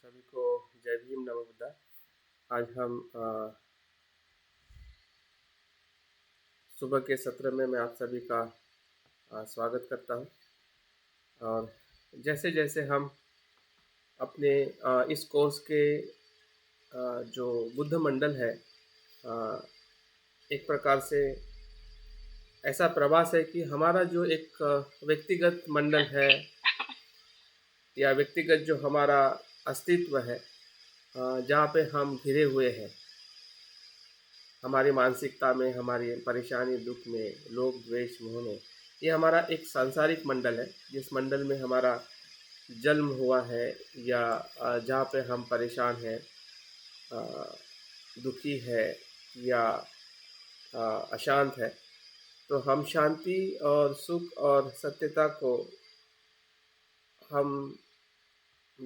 सभी को जय भीम नमो बुद्धा। आज हम सुबह के सत्र में मैं आप सभी का स्वागत करता हूं। और जैसे जैसे हम अपने इस कोर्स के जो बुद्ध मंडल है, एक प्रकार से ऐसा प्रवास है कि हमारा जो एक व्यक्तिगत मंडल है या व्यक्तिगत जो हमारा अस्तित्व है, जहाँ पे हम घिरे हुए हैं हमारी मानसिकता में, हमारी परेशानी दुख में, लोभ द्वेष मोह में। ये हमारा एक सांसारिक मंडल है, जिस मंडल में हमारा जन्म हुआ है या जहाँ पे हम परेशान हैं, दुखी है या अशांत है। तो हम शांति और सुख और सत्यता को हम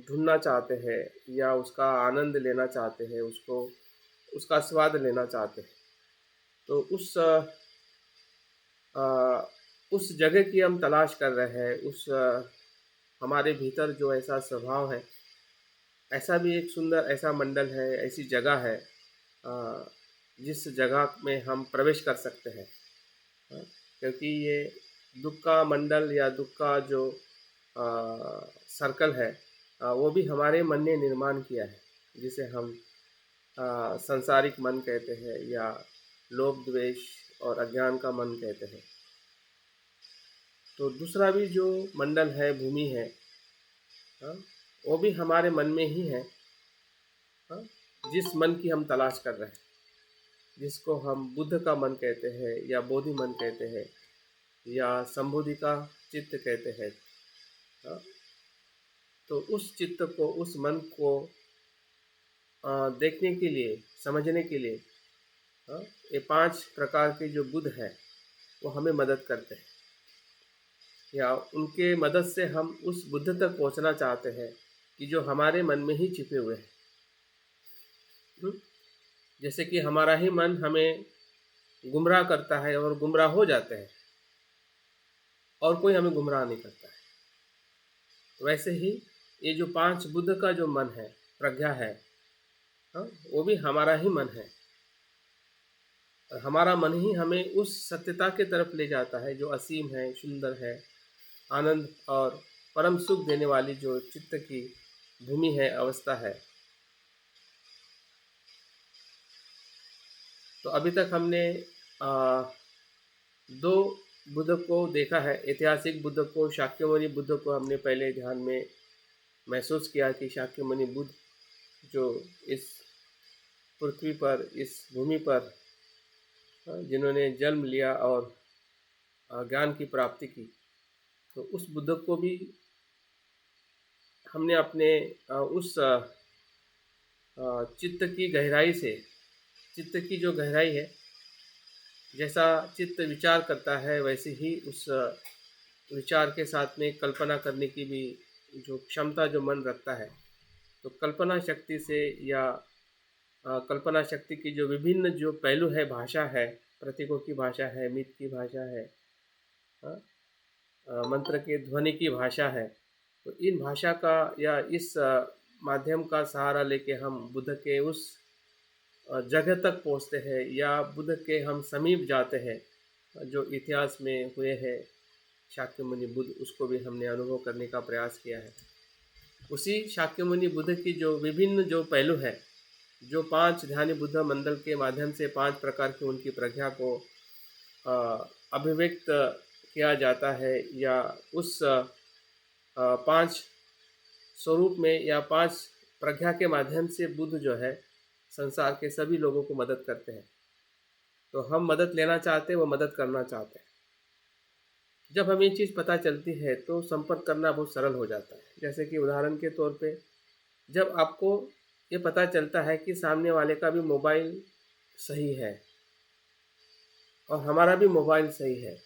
ढूंढना चाहते हैं या उसका आनंद लेना चाहते हैं, उसका स्वाद लेना चाहते हैं। तो उस जगह की हम तलाश कर रहे हैं। हमारे भीतर जो ऐसा स्वभाव है, ऐसा भी एक सुंदर ऐसा मंडल है, ऐसी जगह है जिस जगह में हम प्रवेश कर सकते हैं। क्योंकि ये दुख का मंडल या दुख का जो सर्कल है, वो भी हमारे मन ने निर्माण किया है, जिसे हम संसारिक मन कहते हैं या लोभ द्वेष और अज्ञान का मन कहते हैं। तो दूसरा भी जो मंडल है, भूमि है, वो भी हमारे मन में ही है, जिस मन की हम तलाश कर रहे हैं, जिसको हम बुद्ध का मन कहते हैं या बोधि मन कहते हैं या संबोधि का चित्त कहते हैं। तो उस चित्त को, उस मन को देखने के लिए, समझने के लिए ये 5 प्रकार के जो बुद्ध हैं वो हमें मदद करते हैं, या उनके मदद से हम उस बुद्ध तक पहुंचना चाहते हैं कि जो हमारे मन में ही छिपे हुए हैं। जैसे कि हमारा ही मन हमें गुमराह करता है और गुमराह हो जाते हैं, और कोई हमें गुमराह नहीं करता है। वैसे ही ये जो 5 बुद्ध का जो मन है, प्रज्ञा है, वो भी हमारा ही मन है। और हमारा मन ही हमें उस सत्यता के तरफ ले जाता है जो असीम है, सुंदर है, आनंद और परम सुख देने वाली जो चित्त की भूमि है, अवस्था है। तो अभी तक हमने 2 बुद्ध को देखा है। ऐतिहासिक बुद्ध को, शाक्यमुनि बुद्ध को हमने पहले ध्यान में महसूस किया कि शाक्यमुनि बुद्ध जो इस पृथ्वी पर, इस भूमि पर जिन्होंने जन्म लिया और ज्ञान की प्राप्ति की, तो उस बुद्ध को भी हमने अपने उस चित्त की गहराई से, चित्त की जो गहराई है, जैसा चित्त विचार करता है वैसे ही उस विचार के साथ में कल्पना करने की भी जो क्षमता जो मन रखता है, तो कल्पना शक्ति से या कल्पना शक्ति की जो विभिन्न जो पहलू है, भाषा है, प्रतीकों की भाषा है, मित की भाषा है, मंत्र के ध्वनि की भाषा है। तो इन भाषा का या इस माध्यम का सहारा लेके हम बुद्ध के उस जगह तक पहुंचते हैं या बुद्ध के हम समीप जाते हैं जो इतिहास में हुए हैं। शाक्यमुनि बुद्ध, उसको भी हमने अनुभव करने का प्रयास किया है। उसी शाक्यमुनि बुद्ध की जो विभिन्न जो पहलू है, जो 5 ध्यानी बुद्ध मंडल के माध्यम से 5 प्रकार की उनकी प्रज्ञा को अभिव्यक्त किया जाता है, या उस 5 स्वरूप में या 5 प्रज्ञा के माध्यम से बुद्ध जो है संसार के सभी लोगों को मदद करते हैं। तो हम मदद लेना चाहते हैं, वो मदद करना चाहते हैं। जब हमें ये चीज़ पता चलती है तो संपर्क करना बहुत सरल हो जाता है। जैसे कि उदाहरण के तौर पे, जब आपको ये पता चलता है कि सामने वाले का भी मोबाइल सही है और हमारा भी मोबाइल सही है,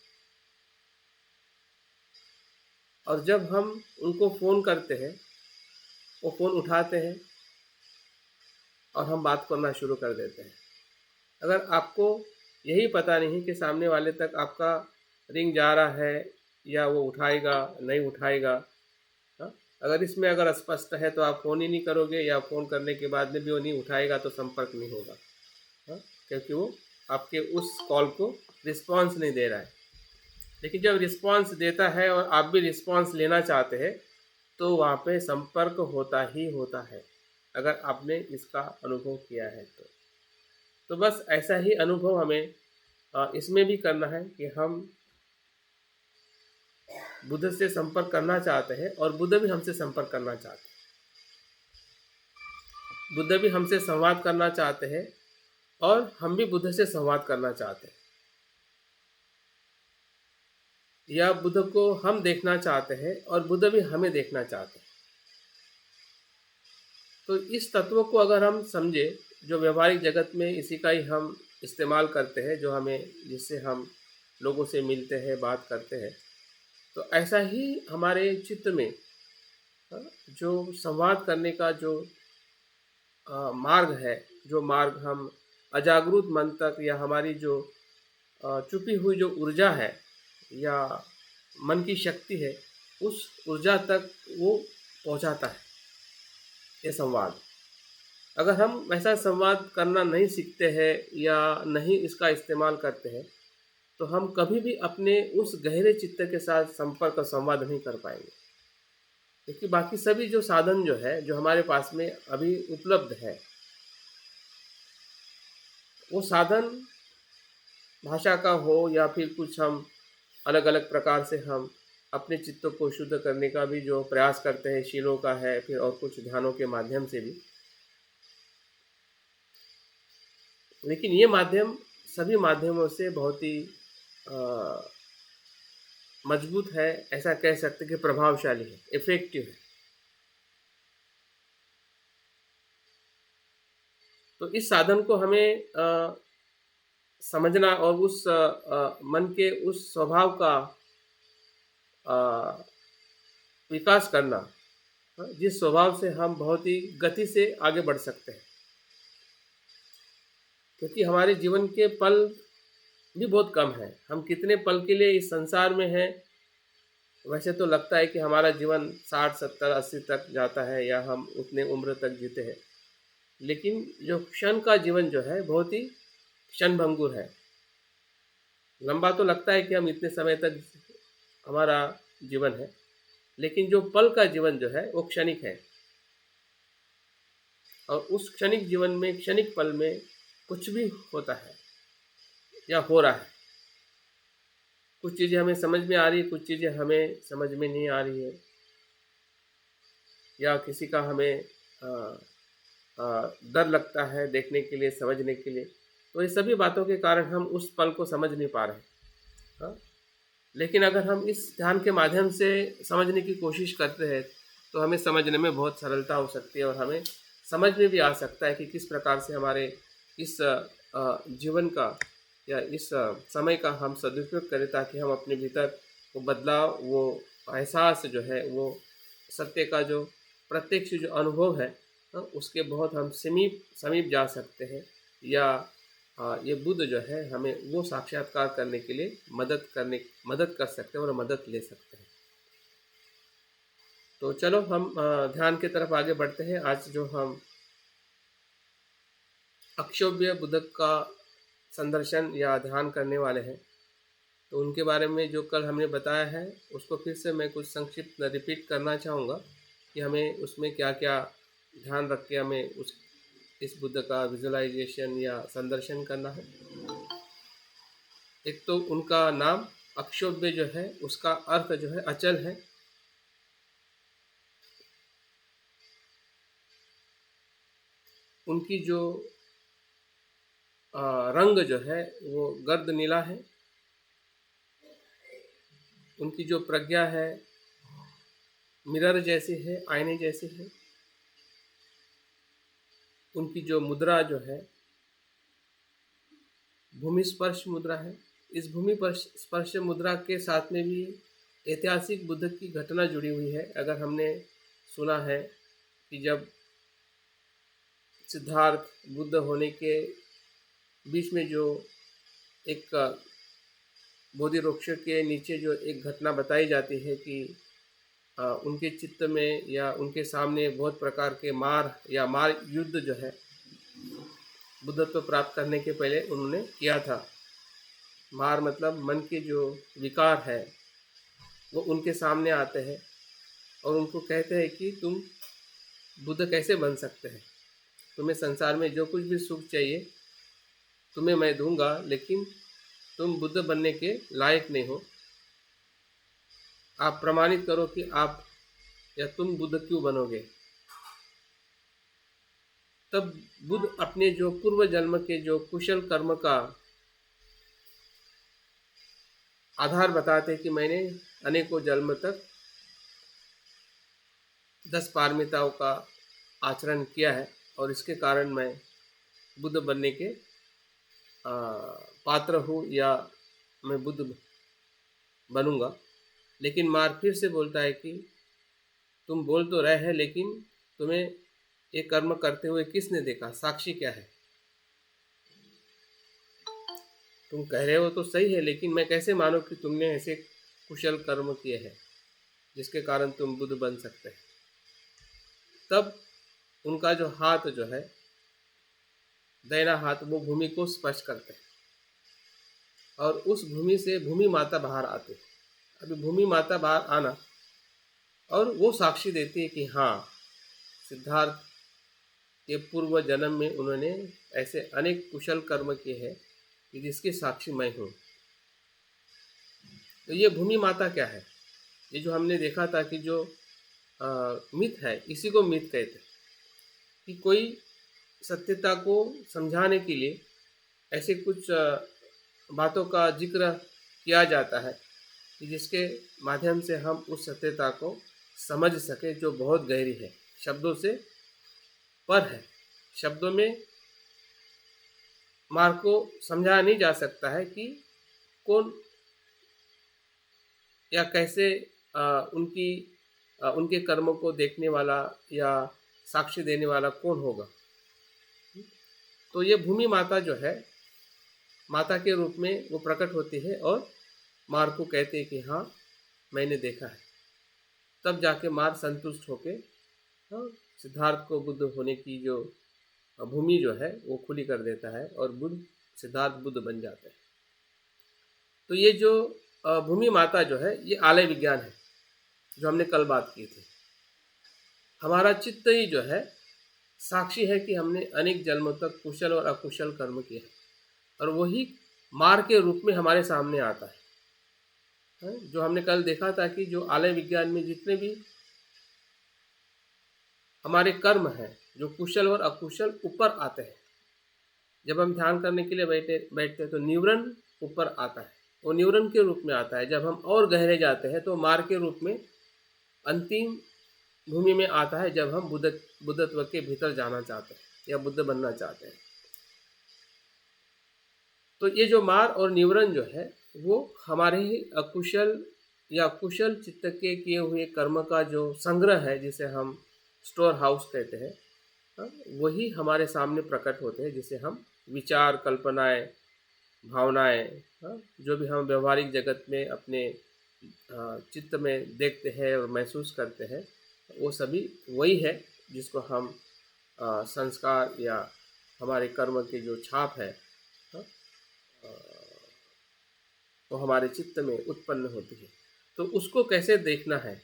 और जब हम उनको फ़ोन करते हैं, वो फ़ोन उठाते हैं और हम बात करना शुरू कर देते हैं। अगर आपको यही पता नहीं कि सामने वाले तक आपका रिंग जा रहा है या वो उठाएगा नहीं उठाएगा, अगर इसमें अगर स्पष्ट है तो आप फ़ोन ही नहीं करोगे, या फ़ोन करने के बाद में भी वो नहीं उठाएगा तो संपर्क नहीं होगा। हाँ, क्योंकि वो आपके उस कॉल को रिस्पॉन्स नहीं दे रहा है। लेकिन जब रिस्पॉन्स देता है और आप भी रिस्पॉन्स लेना चाहते हैं, तो वहाँ पे संपर्क होता ही होता है, अगर आपने इसका अनुभव किया है तो बस ऐसा ही अनुभव हमें इसमें भी करना है कि हम बुद्ध से संपर्क करना चाहते हैं और बुद्ध भी हमसे संपर्क करना चाहते हैं। बुद्ध भी हमसे संवाद करना चाहते हैं और हम भी बुद्ध से संवाद करना चाहते हैं, या बुद्ध को हम देखना चाहते हैं और बुद्ध भी हमें देखना चाहते हैं। तो इस तत्व को अगर हम समझे, जो व्यवहारिक जगत में इसी का ही हम इस्तेमाल करते हैं, जो हमें जिससे हम लोगों से मिलते हैं, बात करते हैं, तो ऐसा ही हमारे चित्त में जो संवाद करने का जो मार्ग है, जो मार्ग हम अजागरूक मन तक, या हमारी जो छुपी हुई जो ऊर्जा है या मन की शक्ति है, उस ऊर्जा तक वो पहुंचाता है ये संवाद। अगर हम ऐसा संवाद करना नहीं सीखते हैं या नहीं इसका इस्तेमाल करते हैं, तो हम कभी भी अपने उस गहरे चित्त के साथ संपर्क और संवाद नहीं कर पाएंगे। क्योंकि बाकी सभी जो साधन जो है, जो हमारे पास में अभी उपलब्ध है, वो साधन भाषा का हो या फिर कुछ हम अलग अलग प्रकार से हम अपने चित्त को शुद्ध करने का भी जो प्रयास करते हैं, शीलों का है, फिर और कुछ ध्यानों के माध्यम से भी। लेकिन ये माध्यम सभी माध्यमों से बहुत ही मजबूत है, ऐसा कह सकते कि प्रभावशाली है, इफेक्टिव है। तो इस साधन को हमें समझना और उस मन के उस स्वभाव का विकास करना, जिस स्वभाव से हम बहुत ही गति से आगे बढ़ सकते हैं। क्योंकि हमारे जीवन के पल भी बहुत कम है। हम कितने पल के लिए इस संसार में हैं। वैसे तो लगता है कि हमारा जीवन 60, 70, 80 तक जाता है, या हम उतने उम्र तक जीते हैं। लेकिन जो क्षण का जीवन जो है, बहुत ही क्षणभंगुर है। लंबा तो लगता है कि हम इतने समय तक हमारा जीवन है, लेकिन जो पल का जीवन जो है वो क्षणिक है। और उस क्षणिक जीवन में, क्षणिक पल में कुछ भी होता है या हो रहा है। कुछ चीज़ें हमें समझ में आ रही है, कुछ चीज़ें हमें समझ में नहीं आ रही है, या किसी का हमें डर लगता है देखने के लिए, समझने के लिए। तो ये सभी बातों के कारण हम उस पल को समझ नहीं पा रहे। हाँ, लेकिन अगर हम इस ध्यान के माध्यम से समझने की कोशिश करते हैं, तो हमें समझने में बहुत सरलता हो सकती है, और हमें समझ में भी आ सकता है कि किस प्रकार से हमारे इस जीवन का या इस समय का हम सदुपयोग करें, ताकि हम अपने भीतर वो बदलाव, वो एहसास जो है, वो सत्य का जो प्रत्यक्ष जो अनुभव है, उसके बहुत हम समीप जा सकते हैं। या ये बुद्ध जो है हमें वो साक्षात्कार करने के लिए मदद कर सकते हैं और मदद ले सकते हैं। तो चलो हम ध्यान की तरफ आगे बढ़ते हैं। आज जो हम अक्षोभ्य बुद्ध का संदर्शन या ध्यान करने वाले हैं, तो उनके बारे में जो कल हमने बताया है, उसको फिर से मैं कुछ संक्षिप्त रिपीट करना चाहूँगा कि हमें उसमें क्या क्या ध्यान रख के हमें इस बुद्ध का विजुअलाइजेशन या संदर्शन करना है। एक तो उनका नाम अक्षोभ्य जो है, उसका अर्थ जो है अचल है। उनकी जो रंग जो है वो गर्द नीला है। उनकी जो प्रज्ञा है मिरर जैसी है, आईने जैसी है। उनकी जो मुद्रा जो है भूमि स्पर्श मुद्रा है। इस भूमि स्पर्श मुद्रा के साथ में भी ऐतिहासिक बुद्ध की घटना जुड़ी हुई है। अगर हमने सुना है कि जब सिद्धार्थ बुद्ध होने के बीच में जो एक बोधि वृक्ष के नीचे जो एक घटना बताई जाती है कि उनके चित्त में या उनके सामने बहुत प्रकार के मार या मार युद्ध जो है बुद्धत्व प्राप्त करने के पहले उन्होंने किया था। मार मतलब मन के जो विकार है वो उनके सामने आते हैं और उनको कहते हैं कि तुम बुद्ध कैसे बन सकते हैं, तुम्हें संसार में जो कुछ भी सुख चाहिए तुम्हें मैं दूंगा, लेकिन तुम बुद्ध बनने के लायक नहीं हो। आप प्रमाणित करो कि आप या तुम बुद्ध क्यों बनोगे। तब बुद्ध अपने जो पूर्व जन्म के जो कुशल कर्म का आधार बताते कि मैंने अनेकों जन्म तक 10 पारमिताओं का आचरण किया है और इसके कारण मैं बुद्ध बनने के पात्र हूँ या मैं बुद्ध बनूंगा। लेकिन मार फिर से बोलता है कि तुम बोल तो रहे हैं, लेकिन तुम्हें ये कर्म करते हुए किसने देखा, साक्षी क्या है। तुम कह रहे हो तो सही है, लेकिन मैं कैसे मानूं कि तुमने ऐसे कुशल कर्म किए हैं जिसके कारण तुम बुद्ध बन सकते हैं। तब उनका जो हाथ जो है दाहिना हाथ वो भूमि को स्पर्श करते हैं और उस भूमि से भूमि माता बाहर आते हैं। अभी भूमि माता बाहर आना और वो साक्षी देती है कि हाँ, सिद्धार्थ के पूर्व जन्म में उन्होंने ऐसे अनेक कुशल कर्म किए हैं कि जिसकी साक्षी मैं हूँ। तो ये भूमि माता क्या है, ये जो हमने देखा था कि जो मिथ है, इसी को मिथ कहते हैं कि कोई सत्यता को समझाने के लिए ऐसे कुछ बातों का जिक्र किया जाता है कि जिसके माध्यम से हम उस सत्यता को समझ सके जो बहुत गहरी है, शब्दों से पर है। शब्दों में मार्ग को समझाया नहीं जा सकता है कि कौन या कैसे उनके कर्मों को देखने वाला या साक्षी देने वाला कौन होगा। तो ये भूमि माता जो है माता के रूप में वो प्रकट होती है और मार को कहते हैं कि हाँ मैंने देखा है। तब जाके मार संतुष्ट होके सिद्धार्थ को बुद्ध होने की जो भूमि जो है वो खुली कर देता है और सिद्धार्थ बुद्ध बन जाते हैं। तो ये जो भूमि माता जो है ये आलय विज्ञान है जो हमने कल बात की थी। हमारा चित्त ही जो है साक्षी है कि हमने अनेक जन्मों तक कुशल और अकुशल कर्म किए हैं और वही मार के रूप में हमारे सामने आता है। जो हमने कल देखा था कि जो आलय विज्ञान में जितने भी हमारे कर्म हैं जो कुशल और अकुशल ऊपर आते हैं। जब हम ध्यान करने के लिए बैठते हैं तो न्यूरन ऊपर आता है, वो न्यूरन के रूप में आता है। जब हम और गहरे जाते हैं तो मार के रूप में अंतिम भूमि में आता है, जब हम बुद्धत्व के भीतर जाना चाहते हैं या बुद्ध बनना चाहते हैं। तो ये जो मार और न्यूरन जो है वो हमारे ही अकुशल या कुशल चित्त के किए हुए कर्म का जो संग्रह है, जिसे हम स्टोर हाउस कहते हैं, वही हमारे सामने प्रकट होते हैं, जिसे हम विचार, कल्पनाएं, भावनाएं, जो भी हम व्यवहारिक जगत में अपने चित्त में देखते हैं और महसूस करते हैं, वो सभी वही है जिसको हम संस्कार या हमारे कर्म के जो छाप है वो हमारे चित्त में उत्पन्न होती है। तो उसको कैसे देखना है,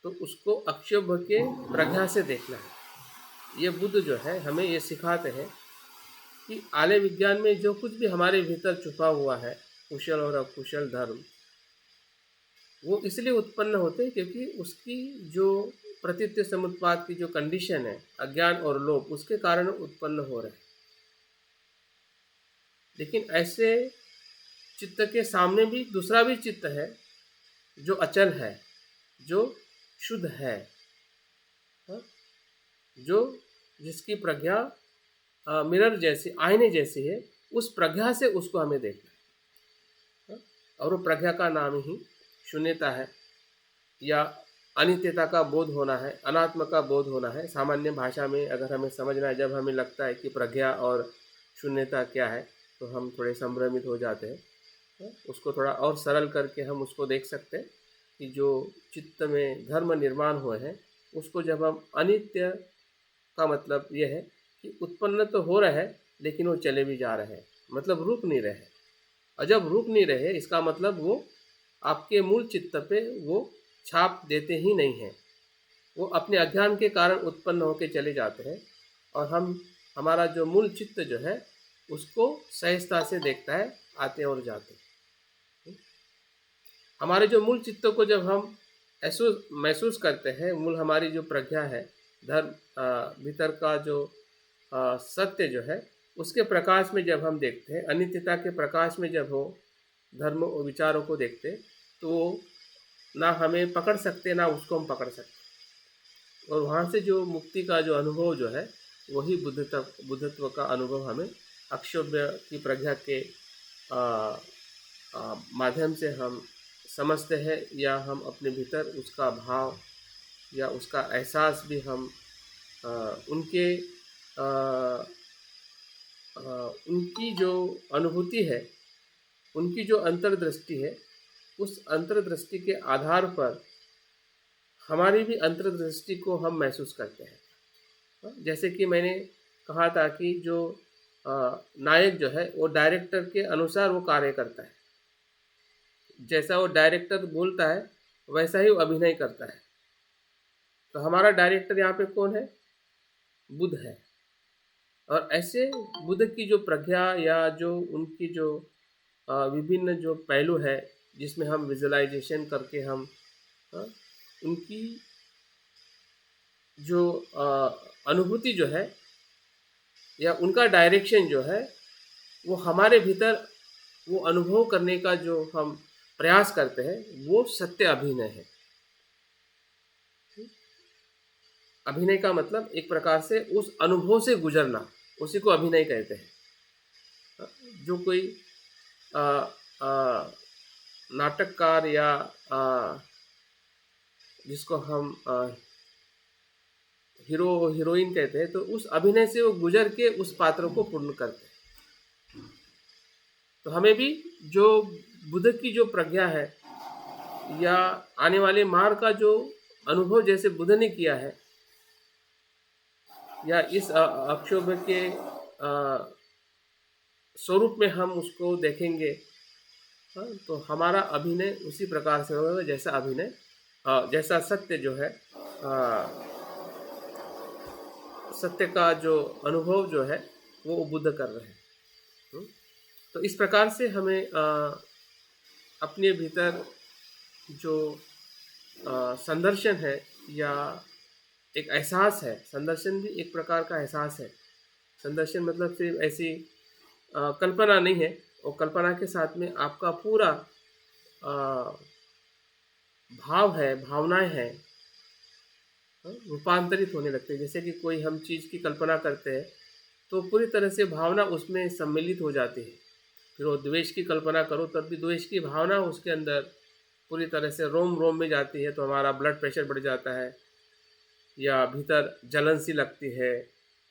तो उसको अक्षोभ के प्रज्ञा से देखना है। ये बुद्ध जो है हमें ये सिखाते हैं कि आलय विज्ञान में जो कुछ भी हमारे भीतर छुपा हुआ है, कुशल और अकुशल धर्म, वो इसलिए उत्पन्न होते हैं क्योंकि उसकी जो प्रतीत्य समुत्पाद की जो कंडीशन है, अज्ञान और लोभ, उसके कारण उत्पन्न हो रहे हैं। लेकिन ऐसे चित्त के सामने भी दूसरा भी चित्त है जो अचल है, जो शुद्ध है, जो जिसकी प्रज्ञा मिरर जैसी, आईने जैसी है। उस प्रज्ञा से उसको हमें देखना है और वो प्रज्ञा का नाम ही शून्यता है या अनित्यता का बोध होना है, अनात्म का बोध होना है। सामान्य भाषा में अगर हमें समझना है, जब हमें लगता है कि प्रज्ञा और शून्यता क्या है, तो हम थोड़े संभ्रमित हो जाते हैं। उसको थोड़ा और सरल करके हम उसको देख सकते हैं कि जो चित्त में धर्म निर्माण हुए हैं उसको जब हम अनित्य का मतलब ये है कि उत्पन्न तो हो रहे हैं लेकिन वो चले भी जा रहे हैं, मतलब रुक नहीं रहे। और जब रुक नहीं रहे इसका मतलब वो आपके मूल चित्त पे वो छाप देते ही नहीं हैं, वो अपने अज्ञान के कारण उत्पन्न होकर चले जाते हैं। और हमारा जो मूल चित्त जो है उसको सहजता से देखता है, आते और जाते। हमारे जो मूल चित्त को जब हम महसूस करते हैं, मूल हमारी जो प्रज्ञा है, धर्म भीतर का जो सत्य जो है उसके प्रकाश में जब हम देखते हैं, अनित्यता के प्रकाश में जब हो धर्म और विचारों को देखते, तो ना हमें पकड़ सकते ना उसको हम पकड़ सकते। और वहाँ से जो मुक्ति का जो अनुभव जो है वही बुद्धत्व का अनुभव हमें अक्षोभ्य की प्रज्ञा के माध्यम से हम समझते हैं, या हम अपने भीतर उसका भाव या उसका एहसास भी हम उनके उनकी जो अनुभूति है, उनकी जो अंतर्दृष्टि है, उस अंतर्दृष्टि के आधार पर हमारी भी अंतर्दृष्टि को हम महसूस करते हैं। जैसे कि मैंने कहा था कि जो नायक जो है वो डायरेक्टर के अनुसार वो कार्य करता है, जैसा वो डायरेक्टर बोलता है वैसा ही वो अभिनय करता है। तो हमारा डायरेक्टर यहाँ पे कौन है? बुद्ध है। और ऐसे बुद्ध की जो प्रज्ञा या जो उनकी जो विभिन्न जो पहलू है जिसमें हम विजुअलाइजेशन करके हम उनकी जो अनुभूति जो है या उनका डायरेक्शन जो है वो हमारे भीतर वो अनुभव करने का जो हम प्रयास करते हैं वो सत्य अभिनय है। अभिनय का मतलब एक प्रकार से उस अनुभव से गुजरना, उसी को अभिनय कहते हैं। जो कोई नाटककार या जिसको हम हीरो हीरोइन कहते हैं, तो उस अभिनय से वो गुजर के उस पात्र को पूर्ण करते हैं। तो हमें भी जो बुद्ध की जो प्रज्ञा है या आने वाले मार्ग का जो अनुभव जैसे बुद्ध ने किया है, या इस अक्षोभ के स्वरूप में हम उसको देखेंगे, तो हमारा अभिनय उसी प्रकार से होगा जैसा अभिनय जैसा सत्य जो है, सत्य का जो अनुभव जो है वो बुद्ध कर रहे हैं। तो इस प्रकार से हमें अपने भीतर जो संदर्शन है या एक एहसास है, संदर्शन भी एक प्रकार का एहसास है। संदर्शन मतलब सिर्फ ऐसी कल्पना नहीं है, और कल्पना के साथ में आपका पूरा भाव है, भावनाएं हैं, रूपांतरित होने लगते हैं। जैसे कि कोई हम चीज़ की कल्पना करते हैं तो पूरी तरह से भावना उसमें सम्मिलित हो जाती है। फिर वो द्वेष की कल्पना करो तब भी द्वेष की भावना उसके अंदर पूरी तरह से रोम रोम में जाती है, तो हमारा ब्लड प्रेशर बढ़ जाता है, या भीतर जलन सी लगती है,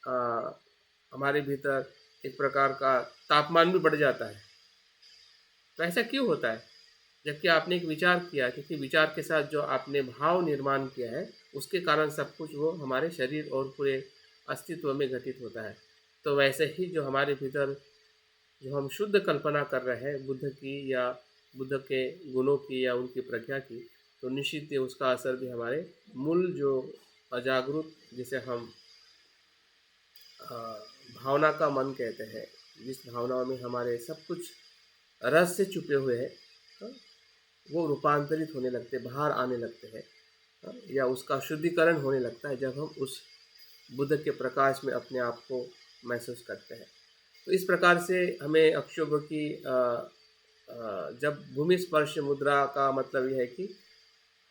हमारे भीतर एक प्रकार का तापमान भी बढ़ जाता है। तो ऐसा क्यों होता है? जबकि आपने एक विचार किया, क्योंकि विचार के साथ जो आपने भाव निर्माण किया है उसके कारण सब कुछ वो हमारे शरीर और पूरे अस्तित्व में घटित होता है। तो वैसे ही जो हमारे भीतर जो हम शुद्ध कल्पना कर रहे हैं बुद्ध की या बुद्ध के गुणों की या उनकी प्रज्ञा की, तो निश्चित ही उसका असर भी हमारे मूल जो अजागरूक, जिसे हम भावना का मन कहते हैं, जिस भावनाओं में हमारे सब कुछ रस से छुपे हुए हैं, वो रूपांतरित होने लगते, बाहर आने लगते हैं, या उसका शुद्धिकरण होने लगता है जब हम उस बुद्ध के प्रकाश में अपने आप को महसूस करते हैं। तो इस प्रकार से हमें अक्षोभ की जब भूमि स्पर्श मुद्रा का मतलब यह है कि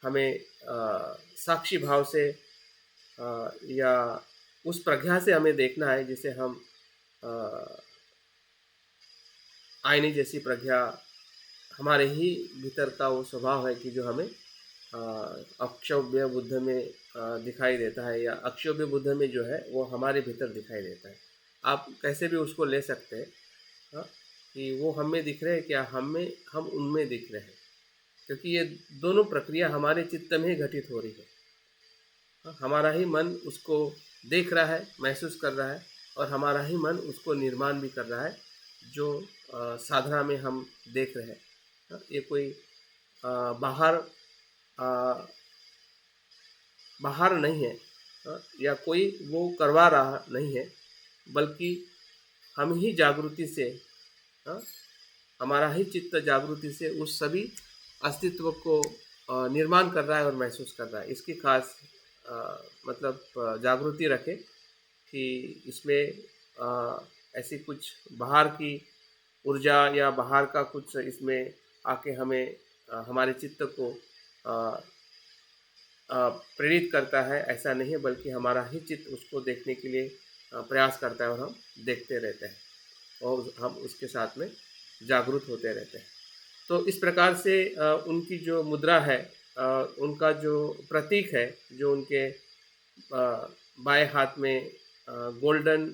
हमें साक्षी भाव से या उस प्रज्ञा से हमें देखना है, जिसे हम आईने जैसी प्रज्ञा, हमारे ही भीतर का वो स्वभाव है कि जो हमें अक्षोभ्य बुद्ध में दिखाई देता है, या अक्षोभ्य बुद्ध में जो है वो हमारे भीतर दिखाई देता है। आप कैसे भी उसको ले सकते हैं, कि वो हमें दिख रहे हैं क्या, हम उनमें दिख रहे हैं। क्योंकि ये दोनों प्रक्रिया हमारे चित्त में ही घटित हो रही है। हमारा ही मन उसको देख रहा है, महसूस कर रहा है, और हमारा ही मन उसको निर्माण भी कर रहा है, जो साधना में हम देख रहे हैं। ये कोई बाहर बाहर नहीं है, या कोई वो करवा रहा नहीं है, बल्कि हम ही जागृति से, हमारा ही चित्त जागृति से उस सभी अस्तित्व को निर्माण कर रहा है और महसूस कर रहा है। इसकी खास मतलब जागृति रखें कि इसमें ऐसी कुछ बाहर की ऊर्जा या बाहर का कुछ इसमें आके हमें हमारे चित्त को प्रेरित करता है, ऐसा नहीं है, बल्कि हमारा ही चित्त उसको देखने के लिए प्रयास करता है और हम देखते रहते हैं और हम उसके साथ में जागरूक होते रहते हैं। तो इस प्रकार से उनकी जो मुद्रा है, उनका जो प्रतीक है, जो उनके बाएं हाथ में गोल्डन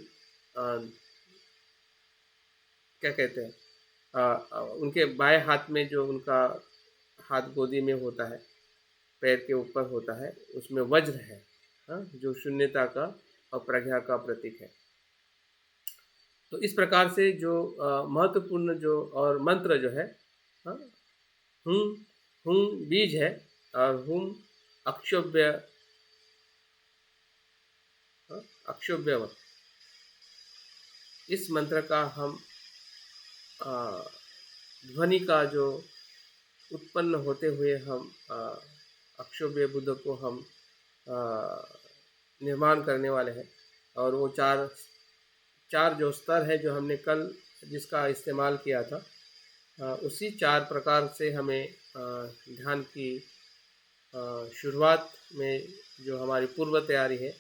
क्या कहते हैं, उनके बाएं हाथ में जो उनका हाथ गोदी में होता है, पैर के ऊपर होता है, उसमें वज्र है, जो शून्यता का और प्रज्ञा का प्रतीक है। तो इस प्रकार से जो महत्वपूर्ण जो और मंत्र जो है, हुम हुम बीज है और हुम अक्षोभ्य अक्षोभ्य, इस मंत्र का हम ध्वनि का जो उत्पन्न होते हुए हम अक्षोभ्य बुद्ध को हम निर्माण करने वाले हैं। और वो चार जो स्तर है जो हमने कल जिसका इस्तेमाल किया था, उसी 4 प्रकार से हमें ध्यान की शुरुआत में जो हमारी पूर्व तैयारी है,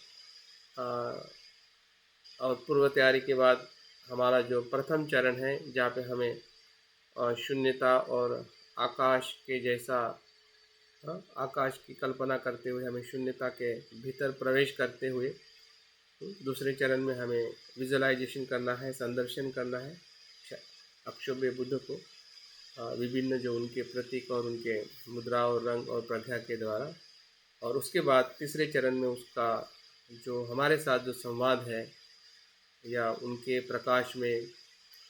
और पूर्व तैयारी के बाद हमारा जो प्रथम चरण है, जहाँ पे हमें शून्यता और आकाश के जैसा, आकाश की कल्पना करते हुए हमें शून्यता के भीतर प्रवेश करते हुए, दूसरे चरण में हमें विजुअलाइजेशन करना है, संदर्शन करना है अक्षोभ्य बुद्ध को, विभिन्न जो उनके प्रतीक और उनके मुद्रा और रंग और प्रज्ञा के द्वारा। और उसके बाद तीसरे चरण में उसका जो हमारे साथ जो संवाद है, या उनके प्रकाश में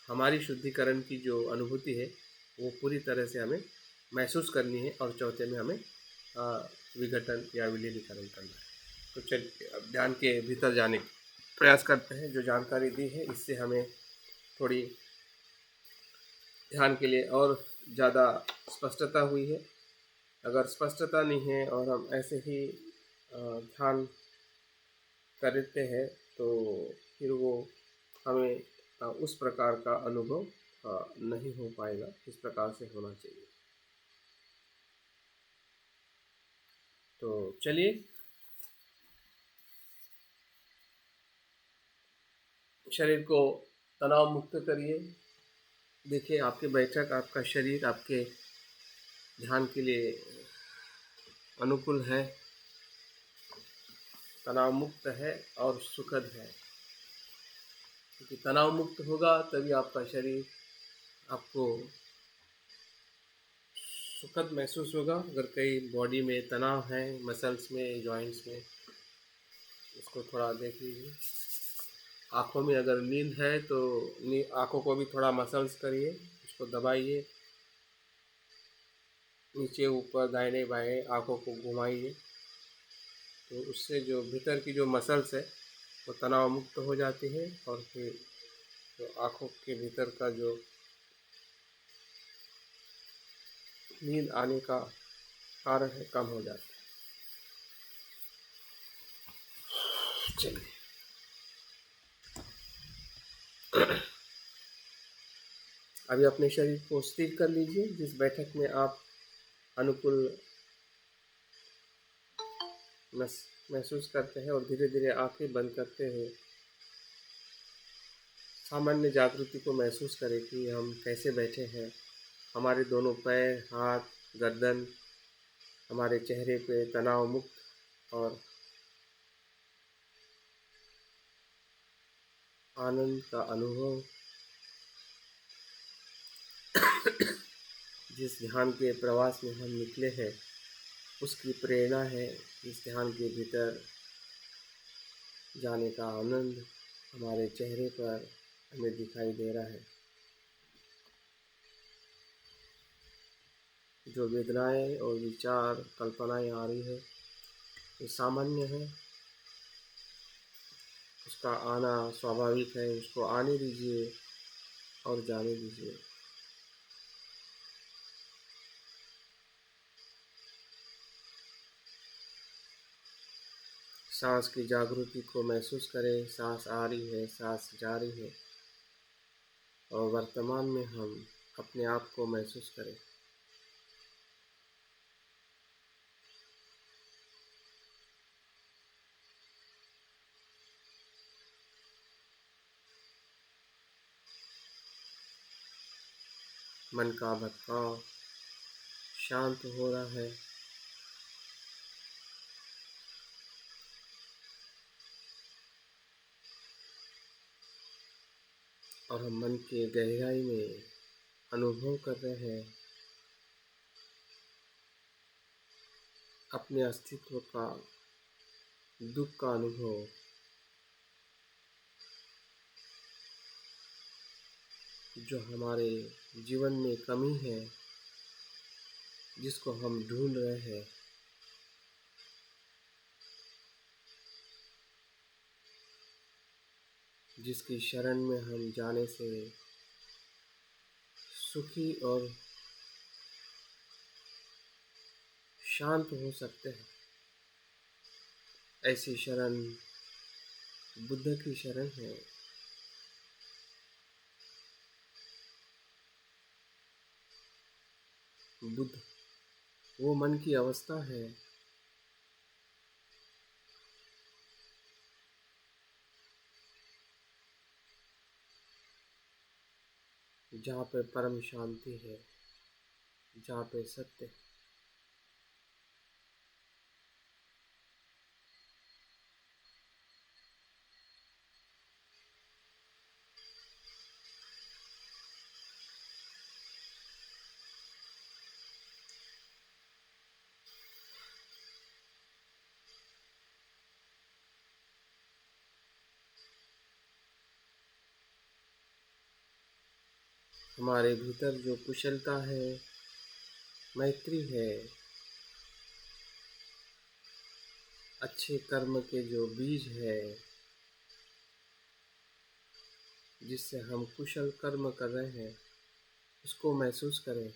हमारी शुद्धिकरण की जो अनुभूति है, वो पूरी तरह से हमें महसूस करनी है। और चौथे में हमें विघटन या विलीनीकरण करना है। तो चलिए अब ध्यान के भीतर जाने का प्रयास करते हैं। जो जानकारी दी है, इससे हमें थोड़ी ध्यान के लिए और ज़्यादा स्पष्टता हुई है। अगर स्पष्टता नहीं है और हम ऐसे ही ध्यान करते हैं, तो फिर वो हमें उस प्रकार का अनुभव नहीं हो पाएगा जिस प्रकार से होना चाहिए। तो चलिए शरीर को तनाव मुक्त करिए। देखिए आपके बैठक, आपका शरीर आपके ध्यान के लिए अनुकूल है, तनाव मुक्त है और सुखद है। क्योंकि तनाव मुक्त होगा तभी आपका शरीर आपको सुखद महसूस होगा। अगर कहीं बॉडी में तनाव है, मसल्स में, जॉइंट्स में, उसको थोड़ा देख लीजिए। आँखों में अगर नींद है तो आँखों को भी थोड़ा मसल्स करिए, उसको दबाइए, नीचे ऊपर दाहिने बाएं आँखों को घुमाइए। तो उससे जो भीतर की जो मसल्स है वो तनाव मुक्त हो जाती है, और फिर जो आँखों के भीतर का जो नींद आने का कारण है, कम हो जाता है। चलिए अभी अपने शरीर को स्थिर कर लीजिए। जिस बैठक में आप अनुकूल महसूस करते हैं, और धीरे धीरे आंखें बंद करते हुए सामान्य जागृति को महसूस करें कि हम कैसे बैठे हैं। हमारे दोनों पैर, हाथ, गर्दन, हमारे चेहरे पे तनाव मुक्त और आनंद का अनुभव जिस ध्यान के प्रवास में हम निकले हैं उसकी प्रेरणा है। इस ध्यान के भीतर जाने का आनंद हमारे चेहरे पर हमें दिखाई दे रहा है। जो वेदनाएं और विचार कल्पनाएं आ रही है ये सामान्य है, उसका आना स्वाभाविक है, उसको आने दीजिए और जाने दीजिए। सांस की जागृति को महसूस करें। सांस आ रही है, सांस जा रही है और वर्तमान में हम अपने आप को महसूस करें। मन का भटकाव शांत हो रहा है। और हम मन के गहराई में अनुभव कर रहे हैं अपने अस्तित्व का, दुख का अनुभव, जो हमारे जीवन में कमी है, जिसको हम ढूंढ रहे हैं। जिसकी शरण में हम जाने से सुखी और शांत हो सकते हैं। ऐसी शरण बुद्ध की शरण है। बुद्ध वो मन की अवस्था है जहाँ पे परम शांति है, जहाँ पे सत्य है। हमारे भीतर जो कुशलता है, मैत्री है, अच्छे कर्म के जो बीज है, जिससे हम कुशल कर्म कर रहे हैं, उसको महसूस करें।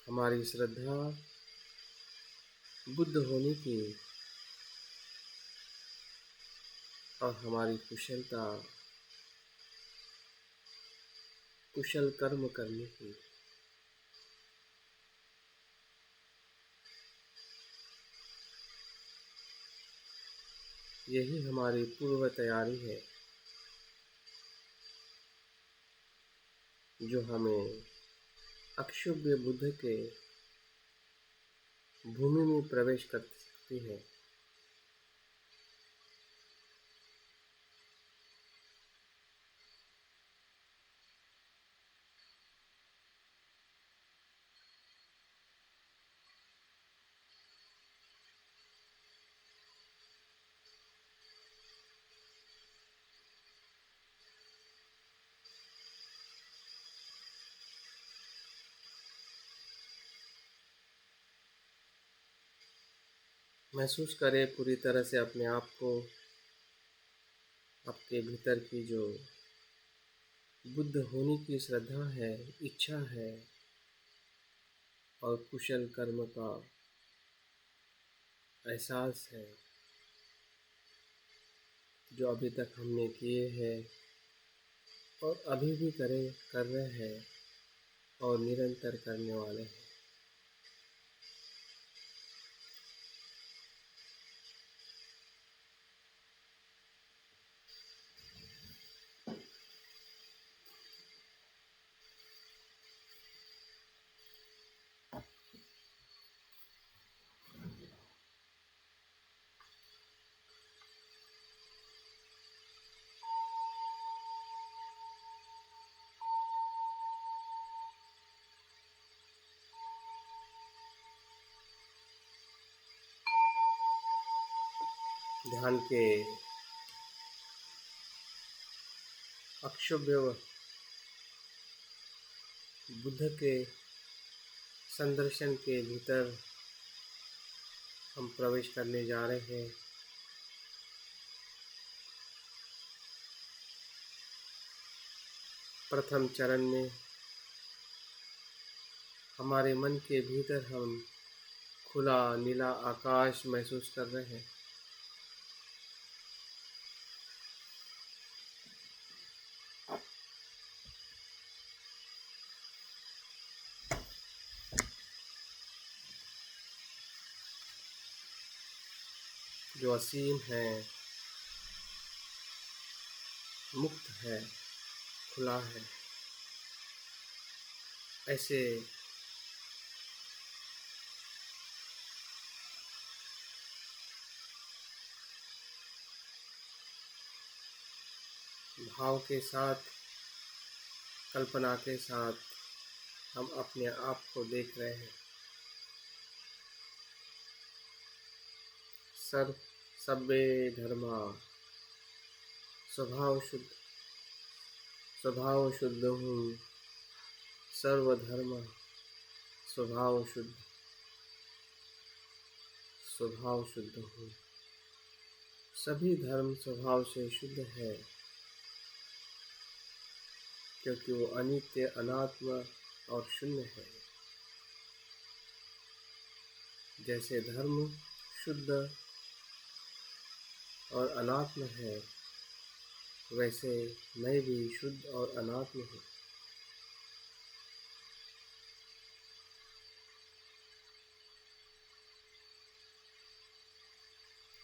हमारी श्रद्धा बुद्ध होने की और हमारी कुशलता कुशल कर्म करने की, यही हमारी पूर्व तैयारी है जो हमें अक्षुभ्य बुद्ध के भूमि में प्रवेश कर सकती है। महसूस करें पूरी तरह से अपने आप को, आपके भीतर की जो बुद्ध होने की श्रद्धा है, इच्छा है और कुशल कर्म का एहसास है, जो अभी तक हमने किए हैं और अभी भी कर रहे हैं और निरंतर करने वाले हैं। ध्यान के अक्षुभ्य बुद्ध के संदर्शन के भीतर हम प्रवेश करने जा रहे हैं। प्रथम चरण में हमारे मन के भीतर हम खुला नीला आकाश महसूस कर रहे हैं। जो असीम है, मुक्त है, खुला है। ऐसे भाव के साथ, कल्पना के साथ हम अपने आप को देख रहे हैं। सर्वे धर्मा स्वभाव शुद्ध हूँ। सर्वधर्म स्वभाव शुद्ध हूँ। सभी धर्म स्वभाव से शुद्ध है, क्योंकि वो अनित्य, अनात्म और शून्य है। जैसे धर्म शुद्ध और अनात्म है, वैसे मैं भी शुद्ध और अनात्म हूँ।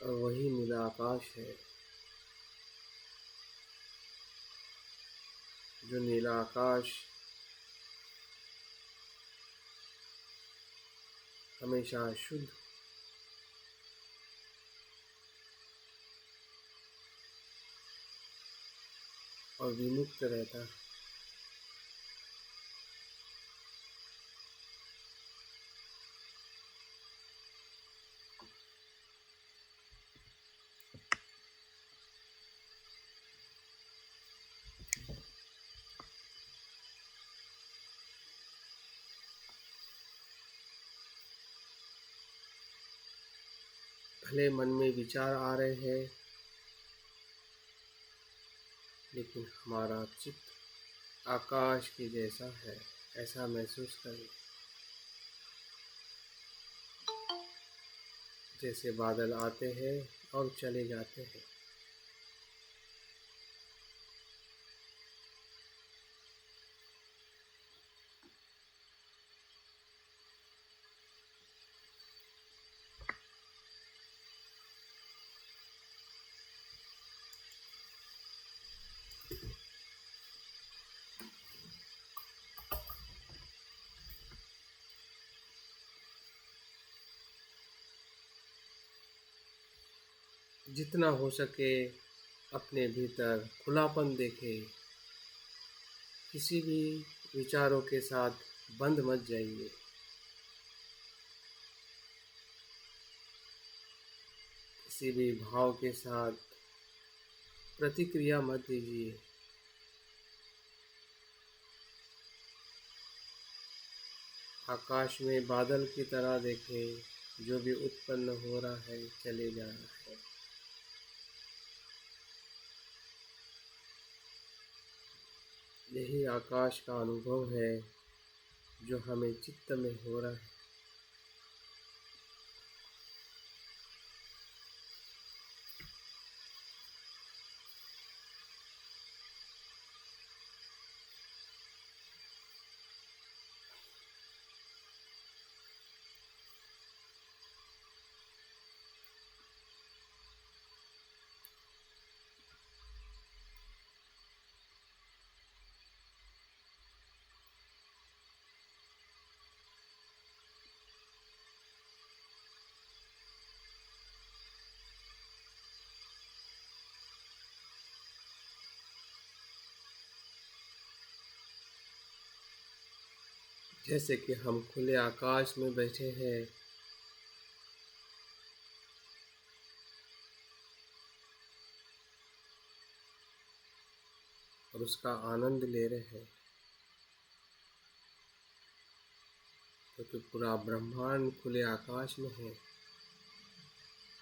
और वही नीला आकाश है। जो नीला आकाश हमेशा शुद्ध और विमुक्त रहता है। भले मन में विचार आ रहे हैं, लेकिन हमारा चित्त आकाश के जैसा है, ऐसा महसूस करें। जैसे बादल आते हैं और चले जाते हैं। जितना हो सके अपने भीतर खुलापन देखें। किसी भी विचारों के साथ बंद मत जाइए। किसी भी भाव के साथ प्रतिक्रिया मत दीजिए। आकाश में बादल की तरह देखें, जो भी उत्पन्न हो रहा है चले जा रहा है। यही आकाश का अनुभव है जो हमें चित्त में हो रहा है। जैसे कि हम खुले आकाश में बैठे हैं, और उसका आनंद ले रहे हैं, क्योंकि पूरा ब्रह्मांड खुले आकाश में है।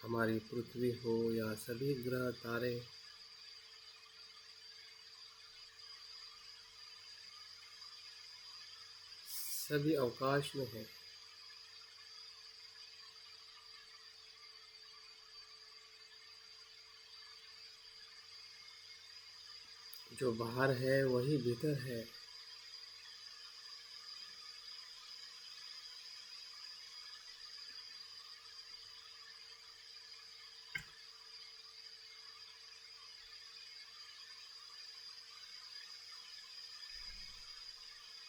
हमारी पृथ्वी हो या सभी ग्रह तारे, सभी अवकाश में है। जो बाहर है वही भीतर है।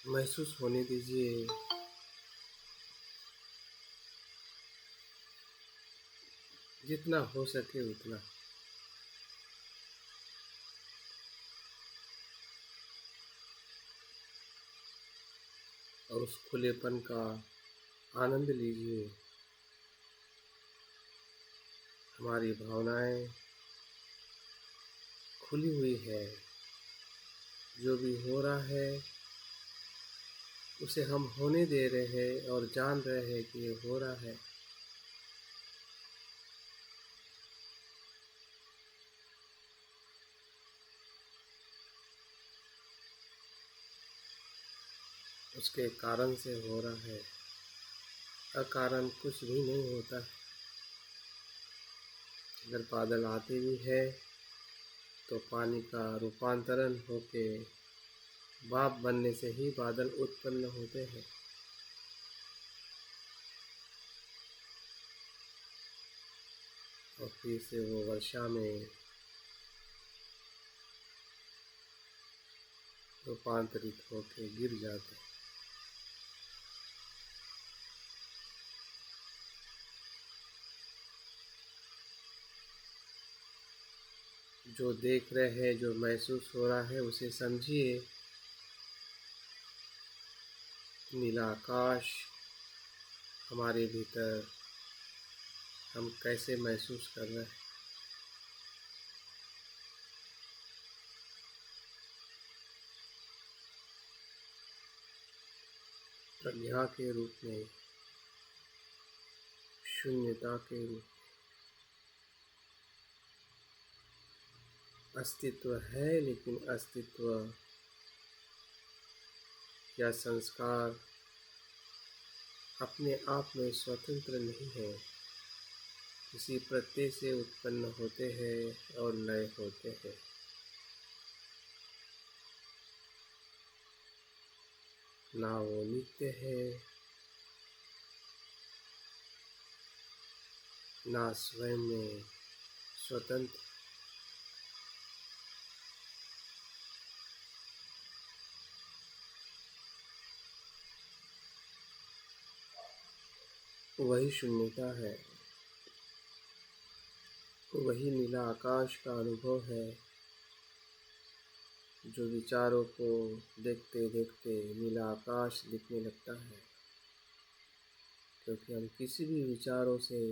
महसूस होने दीजिए। जितना हो सके उतना। और उस खुलेपन का आनंद लीजिए। हमारी भावनाएं खुली हुई है। जो भी हो रहा है उसे हम होने दे रहे हैं और जान रहे हैं कि ये हो रहा है। उसके कारण से हो रहा है। अकारण कुछ भी नहीं होता। अगर बादल आते भी है तो पानी का रूपांतरण होके भाप बनने से ही बादल उत्पन्न होते हैं। और फिर से वो वर्षा में रूपांतरित होके गिर जाते हैं। जो देख रहे हैं, जो महसूस हो रहा है, उसे समझिए। नीला आकाश हमारे भीतर हम कैसे महसूस कर रहे हैं। प्रज्ञा के रूप में, शून्यता के रूप में अस्तित्व है, लेकिन अस्तित्व या संस्कार अपने आप में स्वतंत्र नहीं है। किसी प्रत्यय से उत्पन्न होते हैं और लय होते हैं। ना वो नित्य है, ना स्वयं में स्वतंत्र। वही शून्यता है, वही नीला आकाश का अनुभव है, जो विचारों को देखते देखते नीला आकाश दिखने लगता है। क्योंकि हम किसी भी विचारों से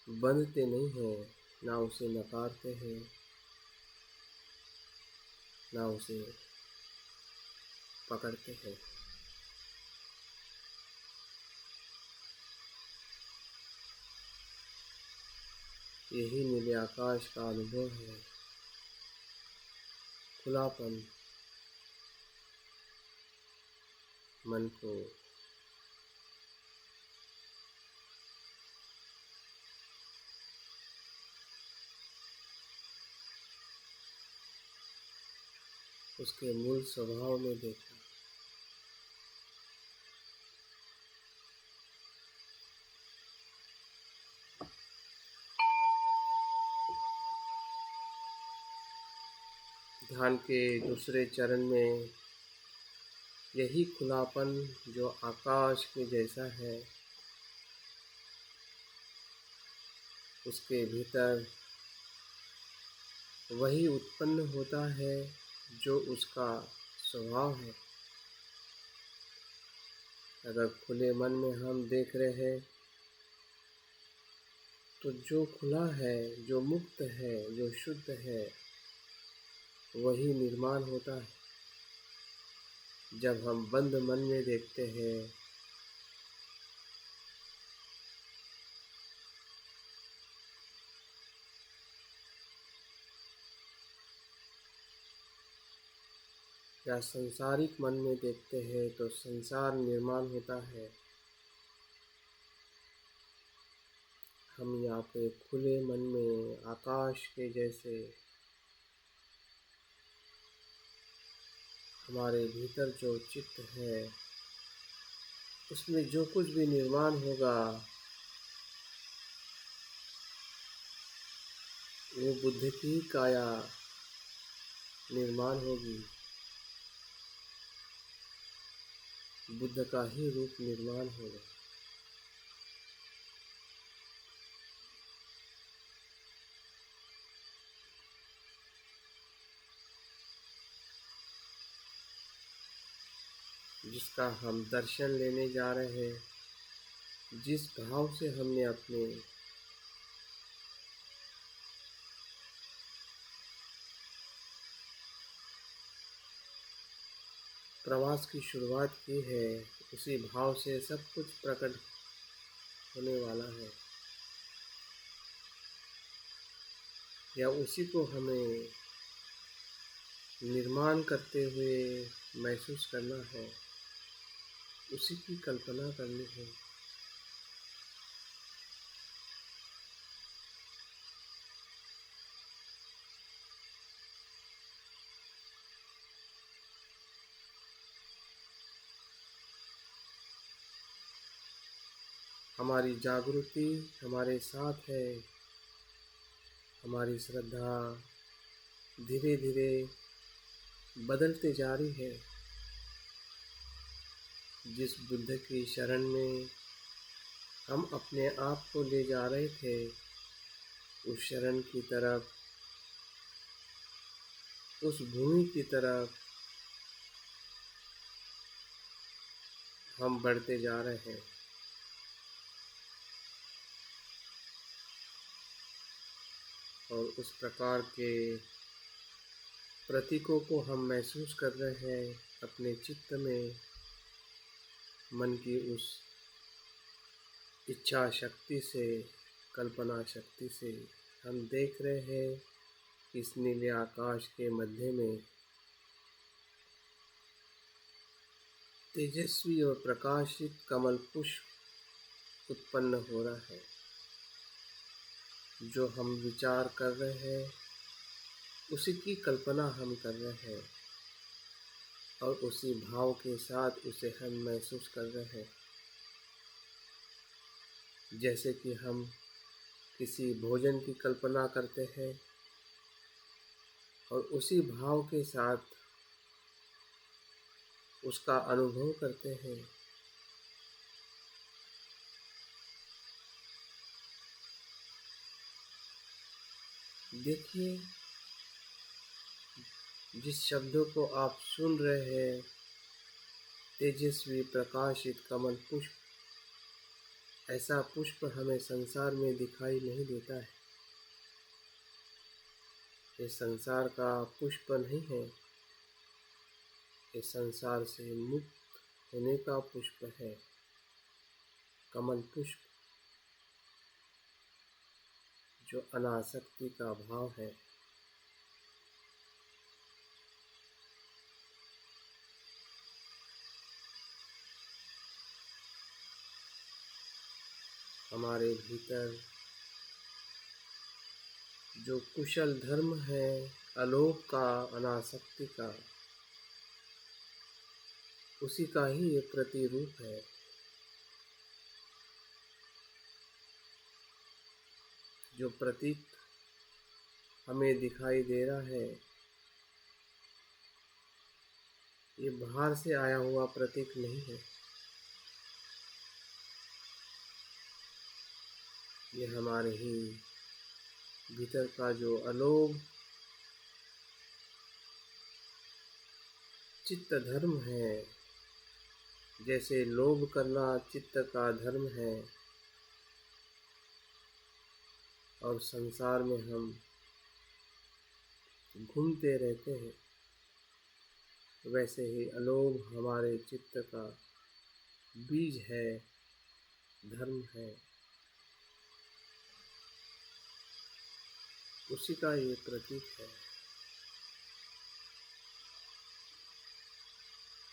बंधते नहीं हैं, ना उसे नकारते हैं, ना उसे पकड़ते हैं। यही नीले आकाश का अनुभव है। खुलापन मन को उसके मूल स्वभाव में देखा। ध्यान के दूसरे चरण में यही खुलापन जो आकाश के जैसा है, उसके भीतर वही उत्पन्न होता है जो उसका स्वभाव है। अगर खुले मन में हम देख रहे हैं तो जो खुला है, जो मुक्त है, जो शुद्ध है, वही निर्माण होता है। जब हम बंद मन में देखते हैं या संसारिक मन में देखते हैं तो संसार निर्माण होता है। हम यहाँ पे खुले मन में आकाश के जैसे हमारे भीतर जो चित्त है उसमें जो कुछ भी निर्माण होगा वो बुद्ध की काया निर्माण होगी, बुद्ध का ही रूप निर्माण होगा। जिसका हम दर्शन लेने जा रहे हैं, जिस भाव से हमने अपने प्रवास की शुरुआत की है, उसी भाव से सब कुछ प्रकट होने वाला है, या उसी को हमें निर्माण करते हुए महसूस करना है, उसी की कल्पना करनी है। हमारी जागृति हमारे साथ है, हमारी श्रद्धा धीरे धीरे बदलते जा रही है। जिस बुद्ध की शरण में हम अपने आप को ले जा रहे थे, उस शरण की तरफ, उस भूमि की तरफ हम बढ़ते जा रहे हैं। और उस प्रकार के प्रतीकों को हम महसूस कर रहे हैं अपने चित्त में। मन की उस इच्छा शक्ति से, कल्पना शक्ति से हम देख रहे हैं इस नीले आकाश के मध्य में तेजस्वी और प्रकाशित कमल पुष्प उत्पन्न हो रहा है। जो हम विचार कर रहे हैं उसी की कल्पना हम कर रहे हैं और उसी भाव के साथ उसे हम महसूस कर रहे हैं। जैसे कि हम किसी भोजन की कल्पना करते हैं और उसी भाव के साथ उसका अनुभव करते हैं। देखिए, जिस शब्दों को आप सुन रहे हैं, तेजस्वी प्रकाशित कमल पुष्प, ऐसा पुष्प हमें संसार में दिखाई नहीं देता है। ये संसार का पुष्प नहीं है, ये संसार से मुक्त होने का पुष्प है, कमल पुष्प, जो अनासक्ति का भाव है। हमारे भीतर जो कुशल धर्म है, अलोक का, अनासक्ति का, उसी का ही एक प्रतिरूप है। जो प्रतीक हमें दिखाई दे रहा है, ये बाहर से आया हुआ प्रतीक नहीं है। ये हमारे ही भीतर का जो अलोक चित्त धर्म है। जैसे लोभ करना चित्त का धर्म है और संसार में हम घूमते रहते हैं, वैसे ही अलोभ हमारे चित्त का बीज है, धर्म है, उसी का ये प्रतीक है।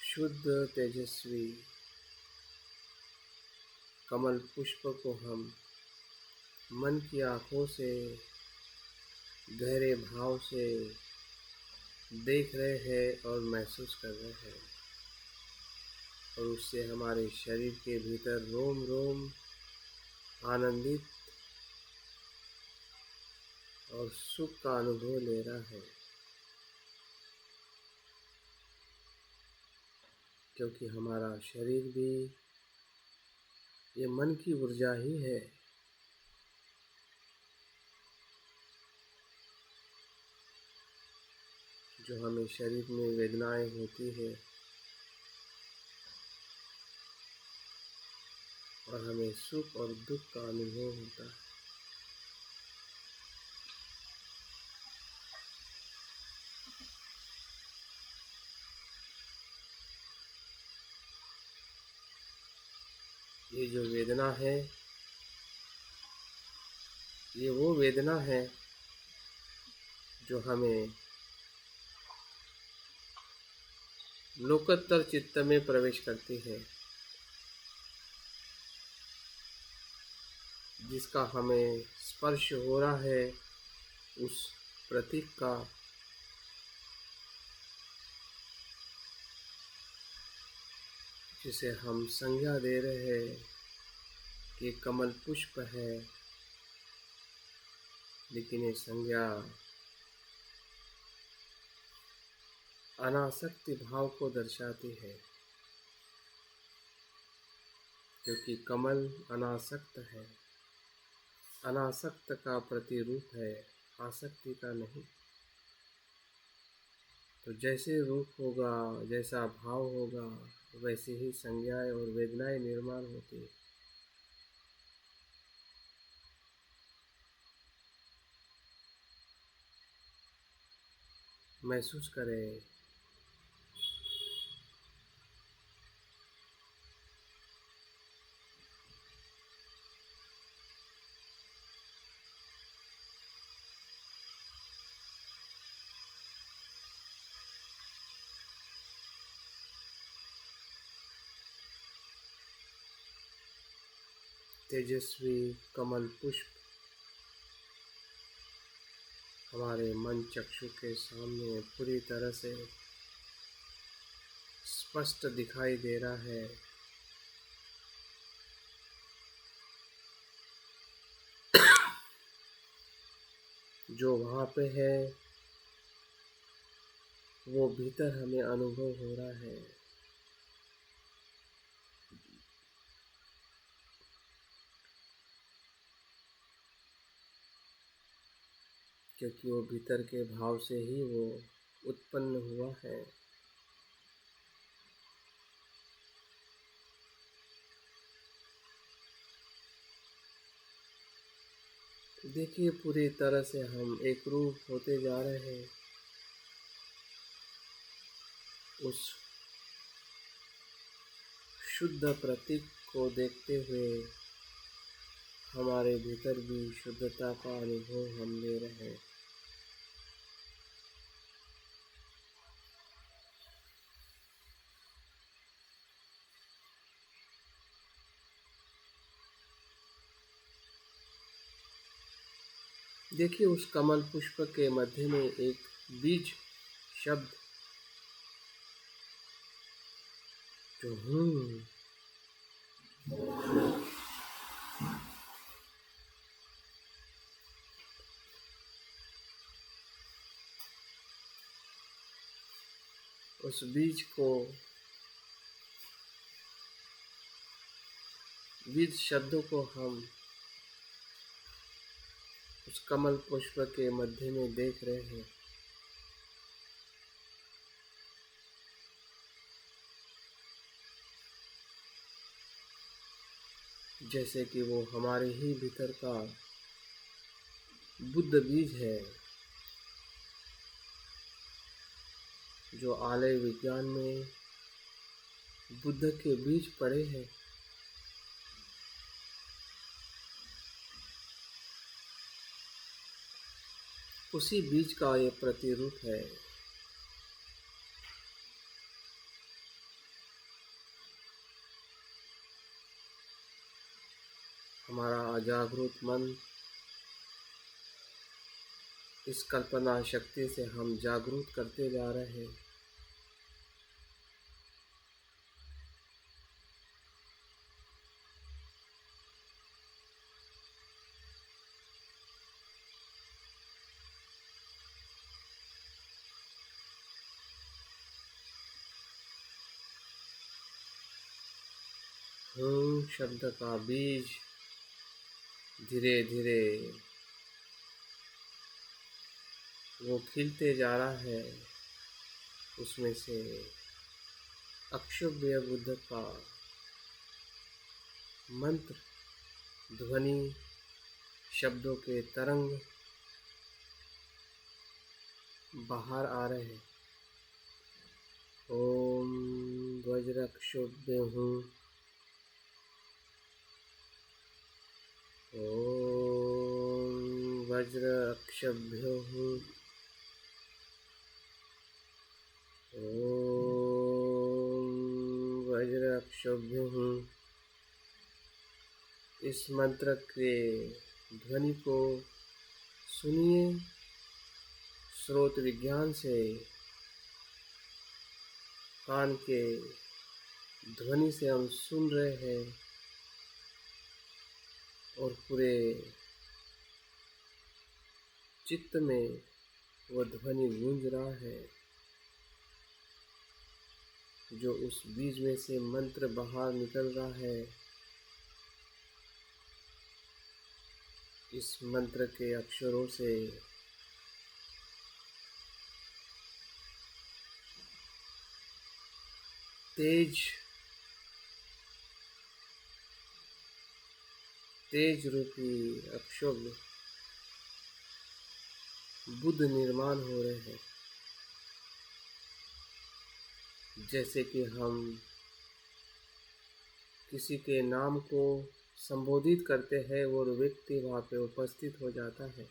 शुद्ध तेजस्वी कमल पुष्प को हम मन की आँखों से गहरे भाव से देख रहे हैं और महसूस कर रहे हैं, और उससे हमारे शरीर के भीतर रोम रोम आनंदित और सुख का अनुभव ले रहा है, क्योंकि हमारा शरीर भी ये मन की ऊर्जा ही है। जो हमें शरीर में वेदनाएं होती है और हमें सुख और दुख का अनुभव होता है। ये जो वेदना है, ये वो वेदना है जो हमें लोकोत्तर चित्त में प्रवेश करती है, जिसका हमें स्पर्श हो रहा है उस प्रतीक का, जिसे हम संज्ञा दे रहे हैं कि कमल पुष्प है, लेकिन ये संज्ञा अनासक्ति भाव को दर्शाती है, क्योंकि कमल अनासक्त है। अनासक्त का प्रतिरूप है, आसक्ति का नहीं। तो जैसे रूप होगा, जैसा भाव होगा, वैसे ही संज्ञाएं और वेदनाएं निर्माण होती है। महसूस करें, तेजस्वी कमल पुष्प हमारे मन चक्षु के सामने पूरी तरह से स्पष्ट दिखाई दे रहा है। जो वहाँ पे है वो भीतर हमें अनुभव हो रहा है। क्योंकि वो भीतर के भाव से ही वो उत्पन्न हुआ है। देखिए, पूरी तरह से हम एक रूप होते जा रहे हैं। उस शुद्ध प्रतीक को देखते हुए हमारे भीतर भी शुद्धता का अनुभव हम ले रहे हैं। देखिए, उस कमल पुष्प के मध्य में एक बीज शब्द जो उस बीज शब्दों को हम उस कमल पुष्प के मध्य में देख रहे हैं। जैसे कि वो हमारे ही भीतर का बुद्ध बीज है। जो आलय विज्ञान में बुद्ध के बीज पड़े हैं, उसी बीज का ये प्रतिरूप है। हमारा अजागृत मन, इस कल्पना शक्ति से हम जागरूक करते जा रहे हैं। शब्द का बीज धीरे धीरे वो खिलते जा रहा है। उसमें से अक्षुभ्य बुद्ध का मंत्र, ध्वनि, शब्दों के तरंग बाहर आ रहे हैं। ओम वज्रक्षुभ्य हूँ, ओम वज्रक्षुभ्य हूँ, ओम वज्रक्षुभ्य हूँ। इस मंत्र के ध्वनि को सुनिए। स्रोत विज्ञान से कान के ध्वनि से हम सुन रहे हैं और पूरे चित्त में वह ध्वनि गूंज रहा है। जो उस बीज में से मंत्र बाहर निकल रहा है, इस मंत्र के अक्षरों से तेज रूपी अक्षुभ बुद्ध निर्माण हो रहे हैं। जैसे कि हम किसी के नाम को संबोधित करते हैं और व्यक्ति वहाँ पे उपस्थित हो जाता है,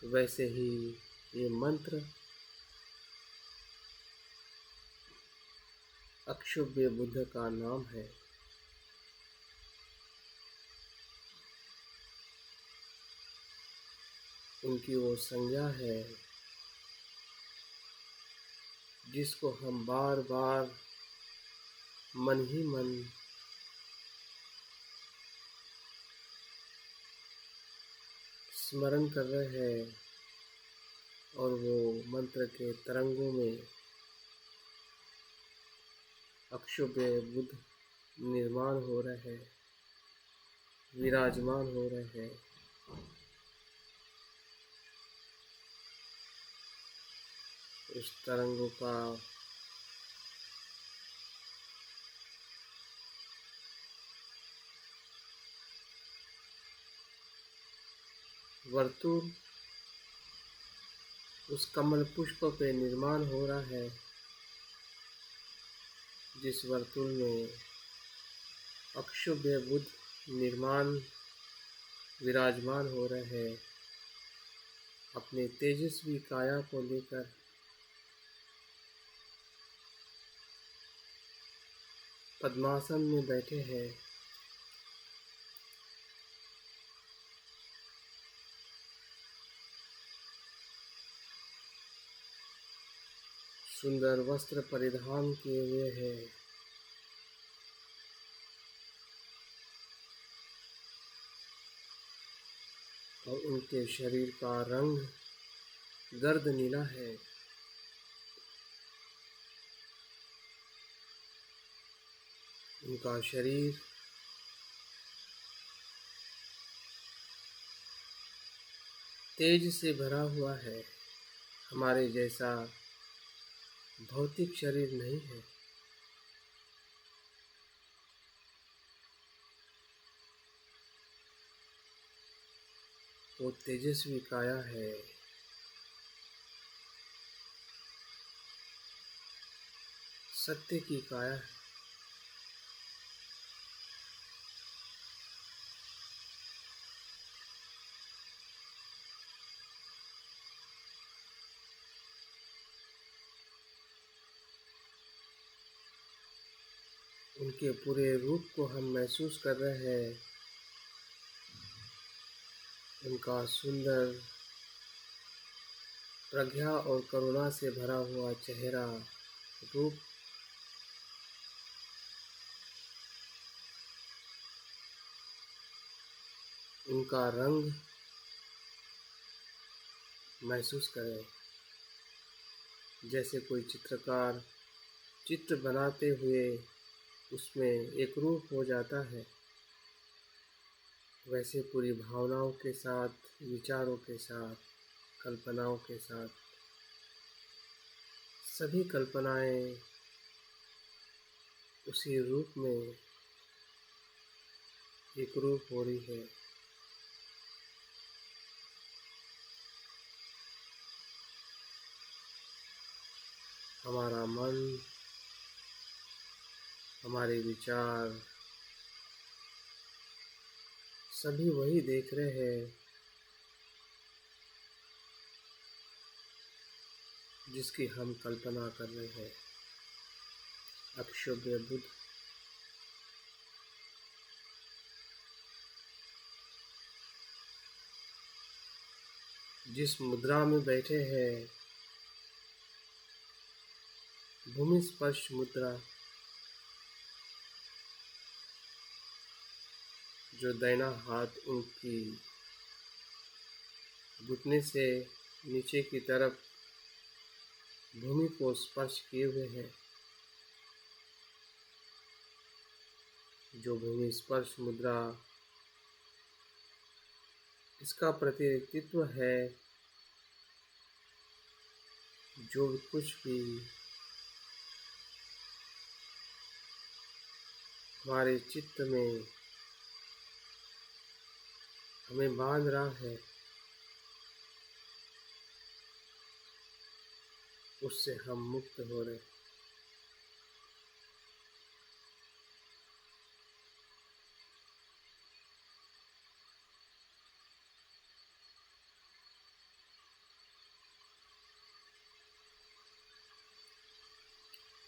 वैसे ही ये मंत्र अक्षुभ्य बुद्ध का नाम है। उनकी वो संज्ञा है जिसको हम बार बार मन ही मन स्मरण कर रहे हैं और वो मंत्र के तरंगों में अक्षुभ्य बुद्ध निर्माण हो रहे हैं, विराजमान हो रहे हैं। उस तरंगों का वर्तुल उस कमल पुष्प पे निर्माण हो रहा है, जिस वर्तुल में अक्षुभ्य बुद्ध विराजमान हो रहे हैं। अपने तेजस्वी काया को लेकर पद्मासन में बैठे हैं। सुंदर वस्त्र परिधान किए हुए हैं। और उनके शरीर का रंग गर्द नीला है। उनका शरीर तेज से भरा हुआ है। हमारे जैसा भौतिक शरीर नहीं है। वो तेजस्वी काया है। सत्य की काया है। उनके पूरे रूप को हम महसूस कर रहे हैं। उनका सुंदर प्रज्ञा और करुणा से भरा हुआ चेहरा, रूप, उनका रंग महसूस करें। जैसे कोई चित्रकार चित्र बनाते हुए उसमें एक रूप हो जाता है, वैसे पूरी भावनाओं के साथ, विचारों के साथ, कल्पनाओं के साथ सभी कल्पनाएं उसी रूप में एक रूप हो रही है। हमारा मन, हमारे विचार सभी वही देख रहे हैं जिसकी हम कल्पना कर रहे हैं। अक्षोभ्य बुद्ध जिस मुद्रा में बैठे हैं, भूमि स्पर्श मुद्रा, जो दाहिना हाथ उनकी घुटने से नीचे की तरफ भूमि को स्पर्श किए हुए हैं, जो भूमि स्पर्श मुद्रा, इसका प्रतिनिधित्व है जो कुछ भी हमारे चित्त में हमें बांध रहा है, उससे हम मुक्त हो रहे।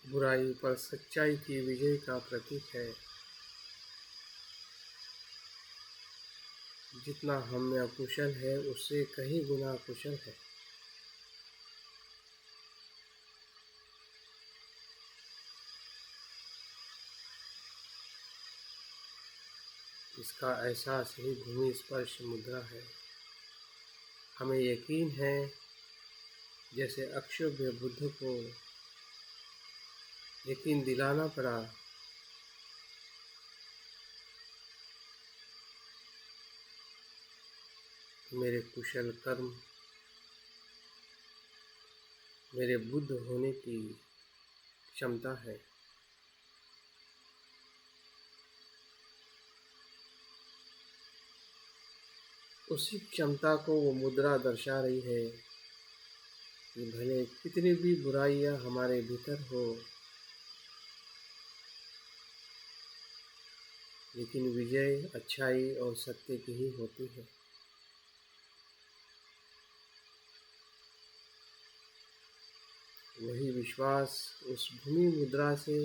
बुराई पर सच्चाई की विजय का प्रतीक है। जितना हम में अकुशल है, उससे कहीं गुना कुशल है। इसका एहसास ही भूमि स्पर्श मुद्रा है। हमें यकीन है, जैसे अक्षोभ्य बुद्ध को यकीन दिलाना पड़ा, मेरे कुशल कर्म, मेरे बुद्ध होने की क्षमता है। उसी क्षमता को वो मुद्रा दर्शा रही है कि भले कितनी भी बुराइयां हमारे भीतर हो, लेकिन विजय अच्छाई और सत्य की ही होती है। वही विश्वास उस भूमि मुद्रा से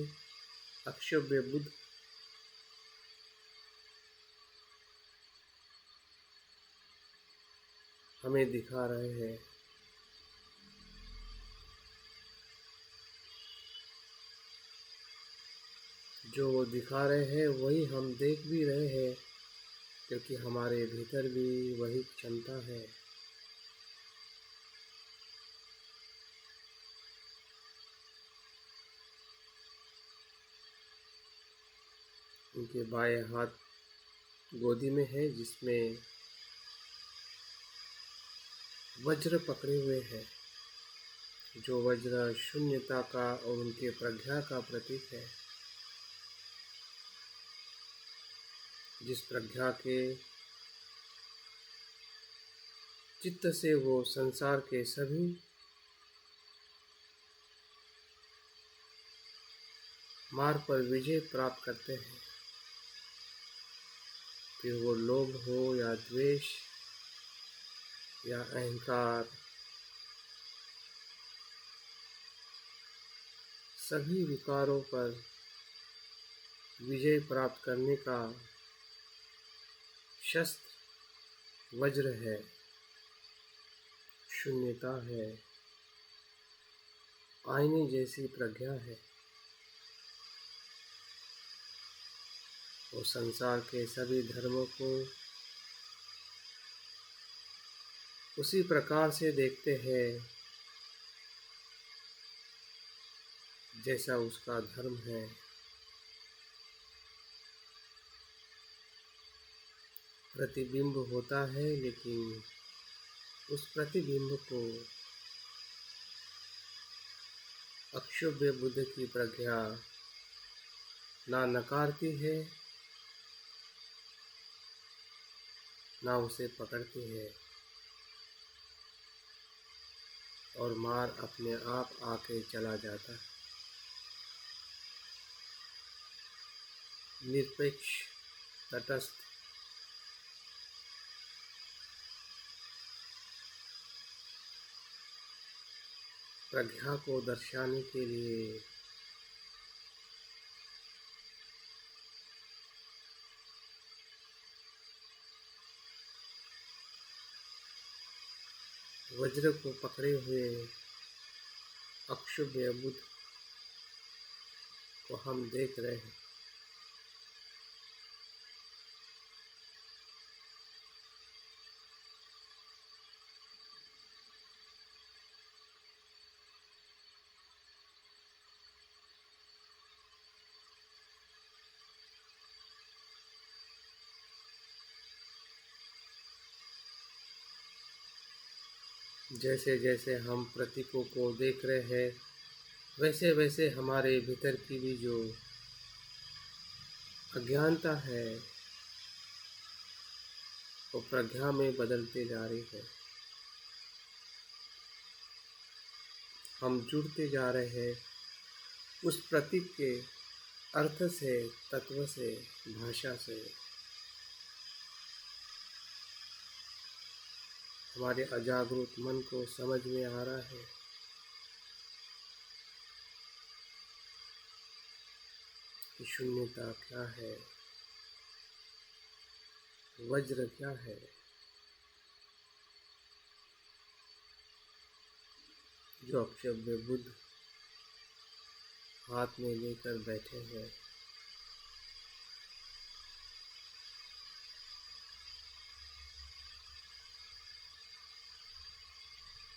अक्षोभ्य बुद्ध हमें दिखा रहे हैं। जो वो दिखा रहे हैं वही हम देख भी रहे हैं, क्योंकि हमारे भीतर भी वही क्षमता है। उनके बाएं हाथ गोदी में है, जिसमें वज्र पकड़े हुए हैं, जो वज्र शून्यता का और उनके प्रज्ञा का प्रतीक है। जिस प्रज्ञा के चित्त से वो संसार के सभी मार्ग पर विजय प्राप्त करते हैं, फिर वो लोभ हो या द्वेष या अहंकार, सभी विकारों पर विजय प्राप्त करने का शस्त्र वज्र है, शून्यता है, आईने जैसी प्रज्ञा है। वो संसार के सभी धर्मों को उसी प्रकार से देखते हैं जैसा उसका धर्म है। प्रतिबिंब होता है, लेकिन उस प्रतिबिंब को अक्षुभ्य बुद्ध की प्रज्ञा ना नकारती है, ना उसे पकड़ती है, और मार अपने आप आके चला जाता है। निरपेक्ष, तटस्थ, प्रज्ञा को दर्शाने के लिए वज्र को पकड़े हुए अक्षुभ्य बुद्ध को हम देख रहे हैं। जैसे जैसे हम प्रतीकों को देख रहे हैं, वैसे वैसे हमारे भीतर की भी जो अज्ञानता है वो प्रज्ञा में बदलते जा रही है। हम जुड़ते जा रहे हैं उस प्रतीक के अर्थ से, तत्व से, भाषा से। हमारे अजागरूक मन को समझ में आ रहा है कि शून्यता क्या है, वज्र क्या है। जो अक्षुभ्य बुद्ध हाथ में लेकर बैठे हैं,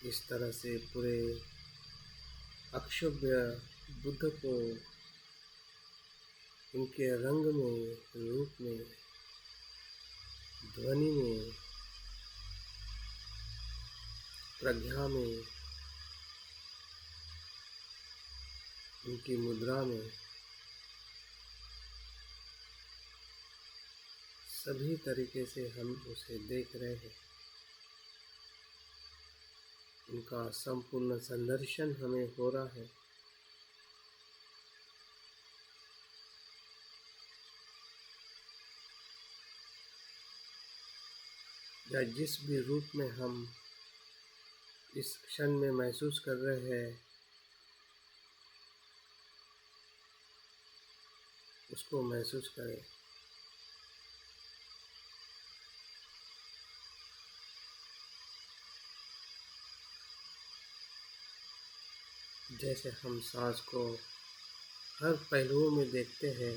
इस तरह से पूरे अक्षुभ्य बुद्ध को उनके रंग में, रूप में, ध्वनि में, प्रज्ञा में, उनकी मुद्रा में, सभी तरीके से हम उसे देख रहे हैं। उनका संपूर्ण संदर्शन हमें हो रहा है। या जिस भी रूप में हम इस क्षण में महसूस कर रहे हैं, उसको महसूस करें। जैसे हम सांस को हर पहलुओं में देखते हैं,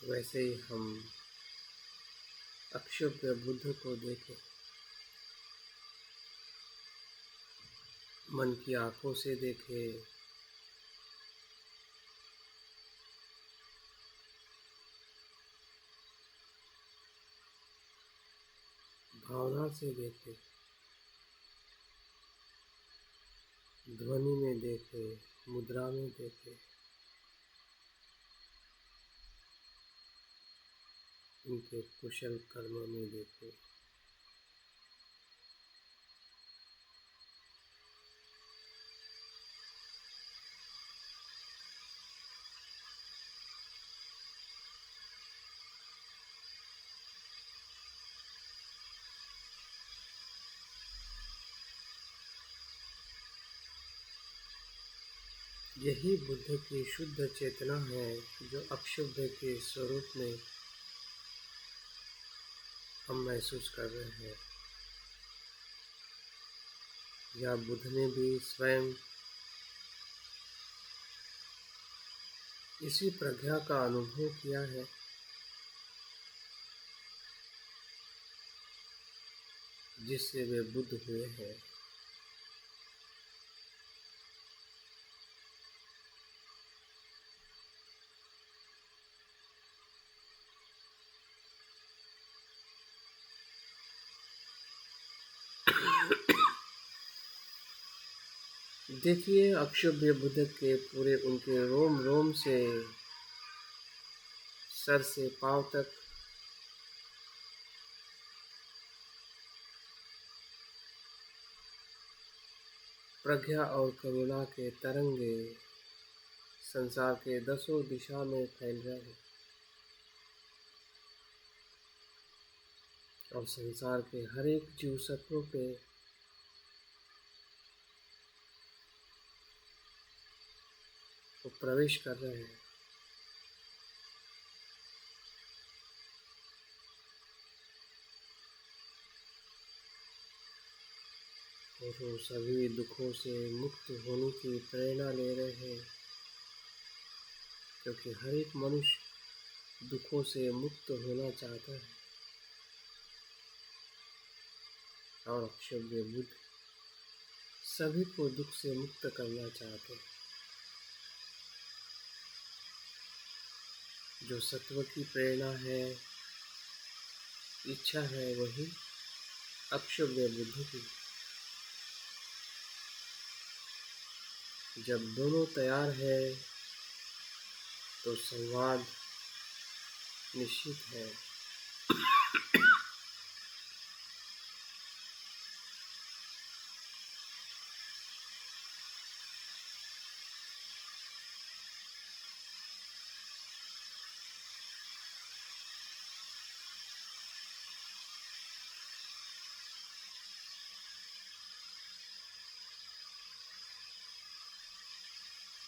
वैसे ही हम अक्षुभ्य बुद्ध को देखें। मन की आंखों से देखें, भावना से देखें, ध्वनि में देखें, मुद्रा में देखें, उनके कुशल कर्म में देखें। यही बुद्ध की शुद्ध चेतना है जो अक्षुब्ध के स्वरूप में हम महसूस कर रहे हैं। या बुद्ध ने भी स्वयं इसी प्रज्ञा का अनुभव किया है। जिससे वे बुद्ध हुए हैं। देखिए अक्षुब्ध बुद्ध के पूरे उनके रोम रोम से सर से पांव तक प्रज्ञा और करुणा के तरंगे संसार के दसों दिशा में फैल रहे हैं और संसार के हर एक जीव सत्वों पे वो प्रवेश कर रहे हैं। और वो सभी दुखों से मुक्त होने की प्रेरणा ले रहे हैं, क्योंकि हर एक मनुष्य दुखों से मुक्त होना चाहता है। और अक्षुब्ध बुद्ध सभी को दुख से मुक्त करना चाहते हैं। जो सत्व की प्रेरणा है, इच्छा है, वही अक्षुब्ध बुद्ध की। जब दोनों तैयार है तो संवाद निश्चित है।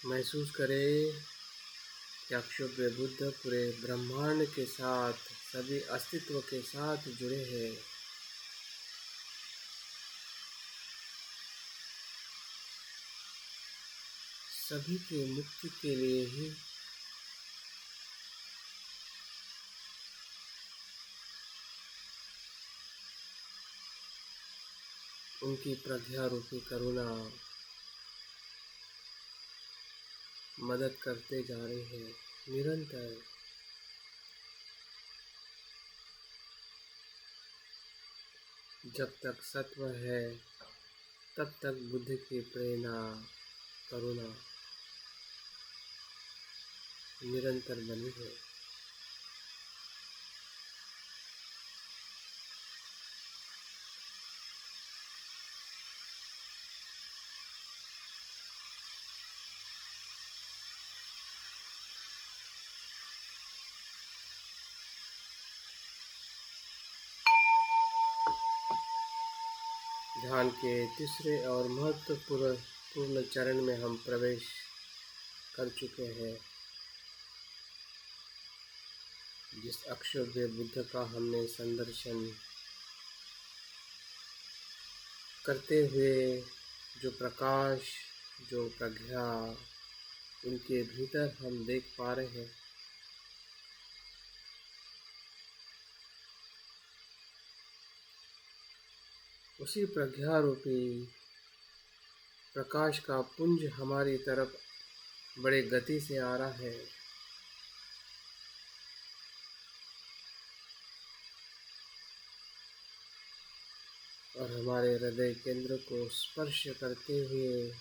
महसूस करें कि अक्षुब्ध बुद्ध पूरे ब्रह्मांड के साथ, सभी अस्तित्व के साथ जुड़े हैं। सभी के मुक्ति के लिए ही उनकी प्रज्ञा रूपी करुणा मदद करते जा रहे हैं निरंतर। जब तक सत्व है तब तक बुद्ध की प्रेरणा, करुणा निरंतर बनी है। ध्यान के तीसरे और महत्वपूर्ण चरण में हम प्रवेश कर चुके हैं। जिस अक्षुब्ध बुद्ध का हमने संदर्शन करते हुए जो प्रकाश, जो प्रज्ञा उनके भीतर हम देख पा रहे हैं, उसी प्रज्ञा रूपी प्रकाश का पुंज हमारी तरफ बड़े गति से आ रहा है। और हमारे हृदय केंद्र को स्पर्श करते हुए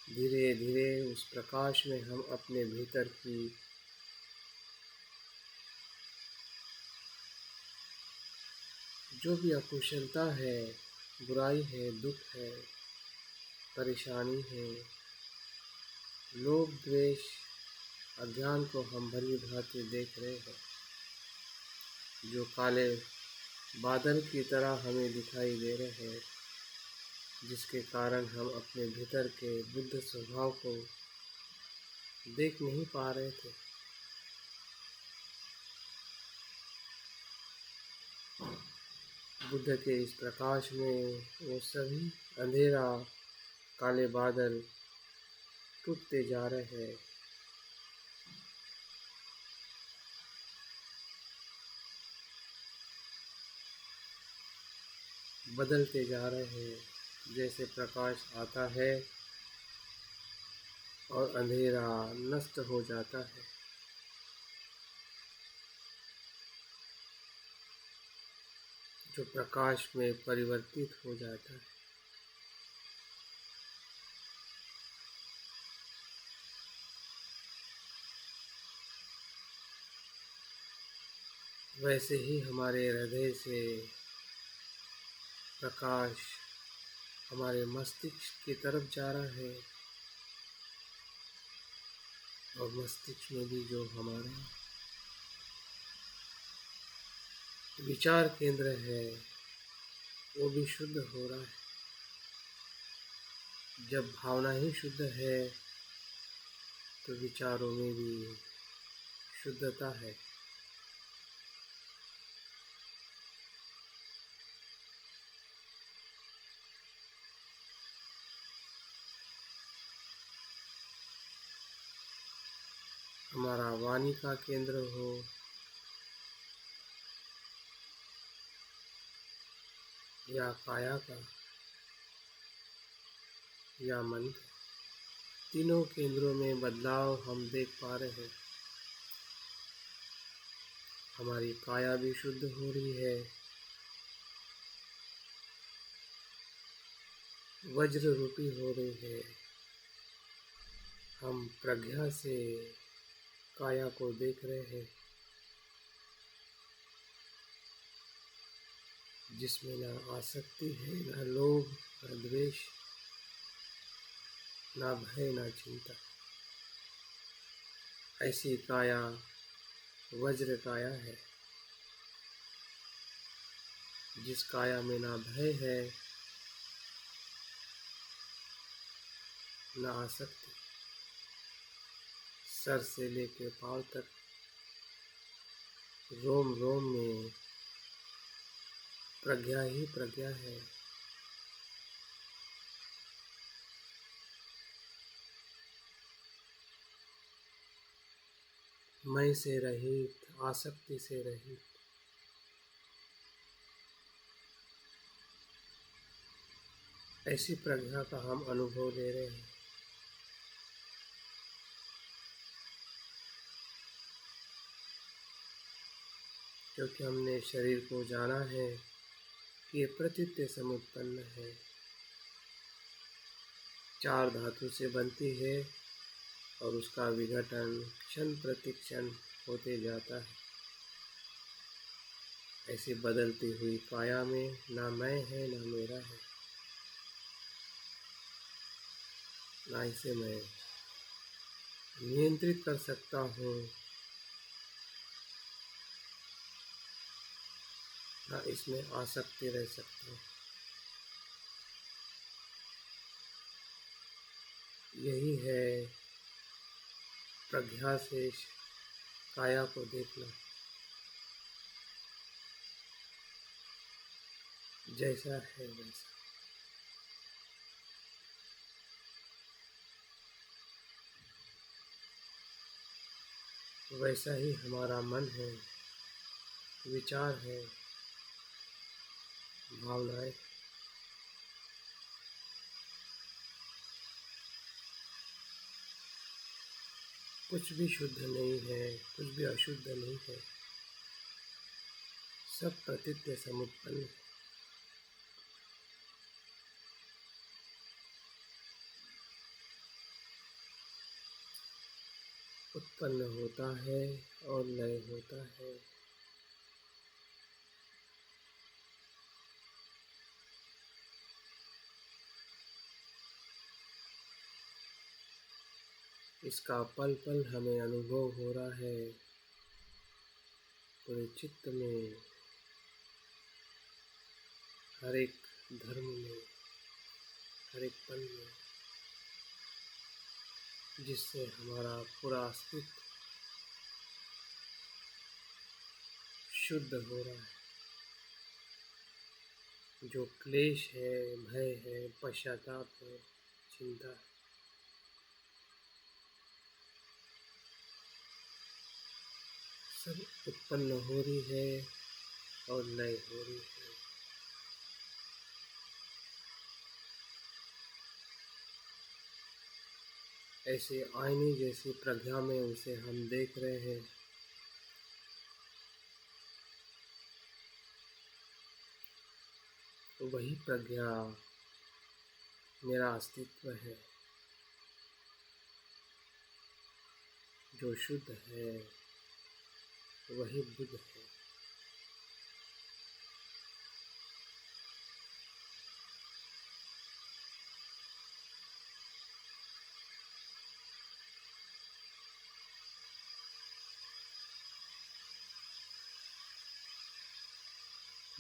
धीरे धीरे उस प्रकाश में हम अपने भीतर की जो भी अकुशलता है, बुराई है, दुख है, परेशानी है, लोभ, द्वेष, अज्ञान को हम भली भांति देख रहे हैं, जो काले बादल की तरह हमें दिखाई दे रहे हैं, जिसके कारण हम अपने भीतर के बुद्ध स्वभाव को देख नहीं पा रहे थे। बुद्ध के इस प्रकाश में वो सभी अंधेरा, काले बादल टूटते जा रहे हैं। बदलते जा रहे हैं। जैसे प्रकाश आता है और अंधेरा नष्ट हो जाता है, जो प्रकाश में परिवर्तित हो जाता है। वैसे ही हमारे हृदय से प्रकाश हमारे मस्तिष्क की तरफ जा रहा है, और मस्तिष्क में भी जो हमारा विचार केंद्र है वो भी शुद्ध हो रहा है। जब भावना ही शुद्ध है तो विचारों में भी शुद्धता है। हमारा वाणी का केंद्र हो या काया का या मन का, तीनों केंद्रों में बदलाव हम देख पा रहे हैं। हमारी काया भी शुद्ध हो रही है, वज्र रूपी हो रही है। हम प्रज्ञा से काया को देख रहे हैं, जिसमें ना आसक्ति है, ना लोभ, ना द्वेष, ना भय, ना चिंता। ऐसी काया वज्र काया है, जिस काया में ना भय है, ना आसक्ति। सर से लेकर पांव तक रोम रोम में प्रज्ञा ही प्रज्ञा है। मैं से रहित, आसक्ति से रहित। ऐसी प्रज्ञा का हम अनुभव ले रहे हैं। क्योंकि हमने शरीर को जाना है कि ये प्रतीत्य समुत्पन्न है, 4 धातु से बनती है और उसका विघटन क्षण प्रतिक्षण होते जाता है। ऐसी बदलती हुई काया में ना मैं है, ना मेरा है, ना इसे मैं नियंत्रित कर सकता हूँ, ना इसमें आसक्ति रह सकता हूँ। यही है प्रज्ञा से काया को देखना। जैसा है वैसा। वैसा ही हमारा मन है, विचार है, भावनाएं। कुछ भी शुद्ध नहीं है, कुछ भी अशुद्ध नहीं है, सब प्रतीत्य समुत्पन्न है। उत्पन्न होता है और लय होता है। इसका पल पल हमें अनुभव हो रहा है, पूरे चित्त में, हर एक धर्म में, हर एक पल में, जिससे हमारा पूरा अस्तित्व शुद्ध हो रहा है। जो क्लेश है, भय है, पश्चाताप है, चिंता है, सब उत्पन्न हो रही है और लय हो रही है। ऐसे आईने जैसी प्रज्ञा में उसे हम देख रहे हैं। वही प्रज्ञा मेरा अस्तित्व है, जो शुद्ध है, वही बुद्ध है।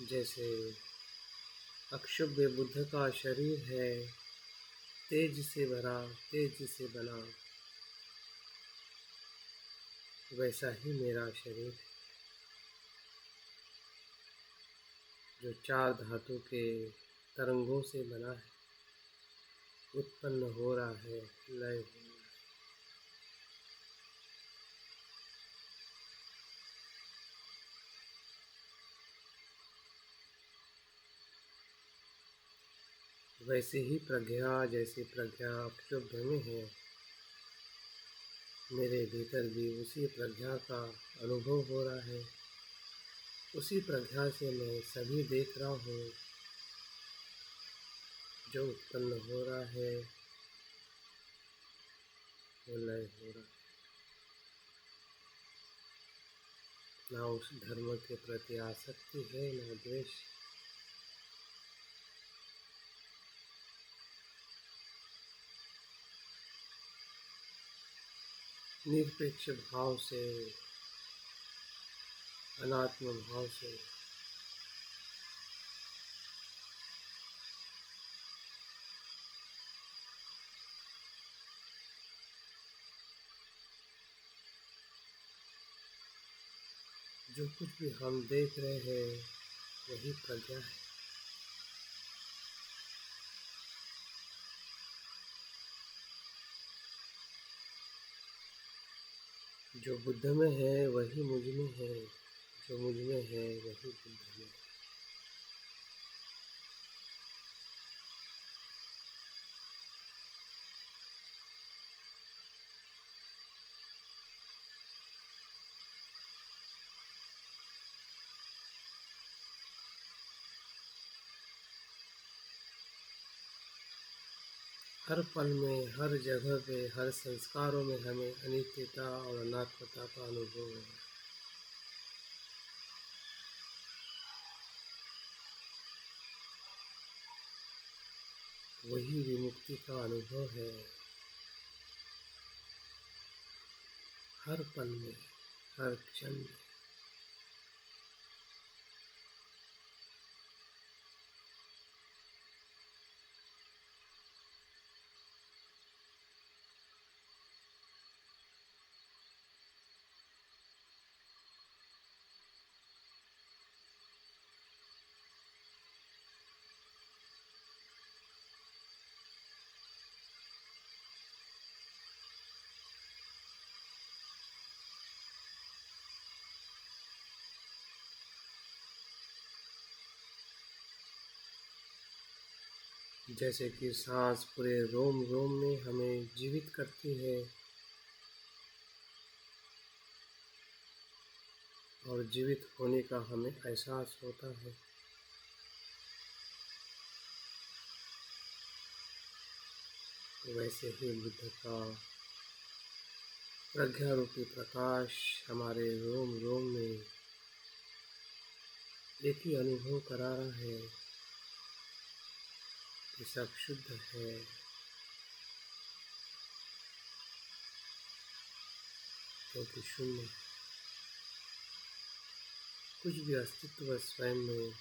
जैसे अक्षुभ्य बुद्ध का शरीर है, तेज से भरा, तेज से बना, वैसा ही मेरा शरीर है, जो चार धातु के तरंगों से बना है, उत्पन्न हो रहा है, लय हो रहा है। वैसे ही प्रज्ञा, जैसी प्रज्ञा अक्षुब्ध में है, मेरे भीतर भी उसी प्रज्ञा का अनुभव हो रहा है। उसी प्रज्ञा से मैं सभी देख रहा हूँ। जो उत्पन्न हो रहा है, वो लय हो रहा है। ना उस धर्म के प्रति आसक्ति है, ना द्वेष। निरपेक्ष भाव से, अनात्म भाव से जो कुछ भी हम देख रहे हैं, वही प्रज्ञा है। जो बुद्ध में है, वही मुझ में है। जो मुझ में है, वही बुद्ध में है। हर पल में, हर जगह पे, हर संस्कारों में हमें अनित्यता और अनात्मता का अनुभव हो। वही विमुक्ति का अनुभव है। हर पल में, हर क्षण में। जैसे कि सांस पूरे रोम रोम में हमें जीवित करती है और जीवित होने का हमें एहसास होता है। वैसे ही बुद्ध का प्रज्ञा रूपी प्रकाश हमारे रोम रोम में एक ही अनुभव करा रहा है कि सब शुद्ध है, क्योंकि शून्य है। कुछ भी अस्तित्व स्वयं में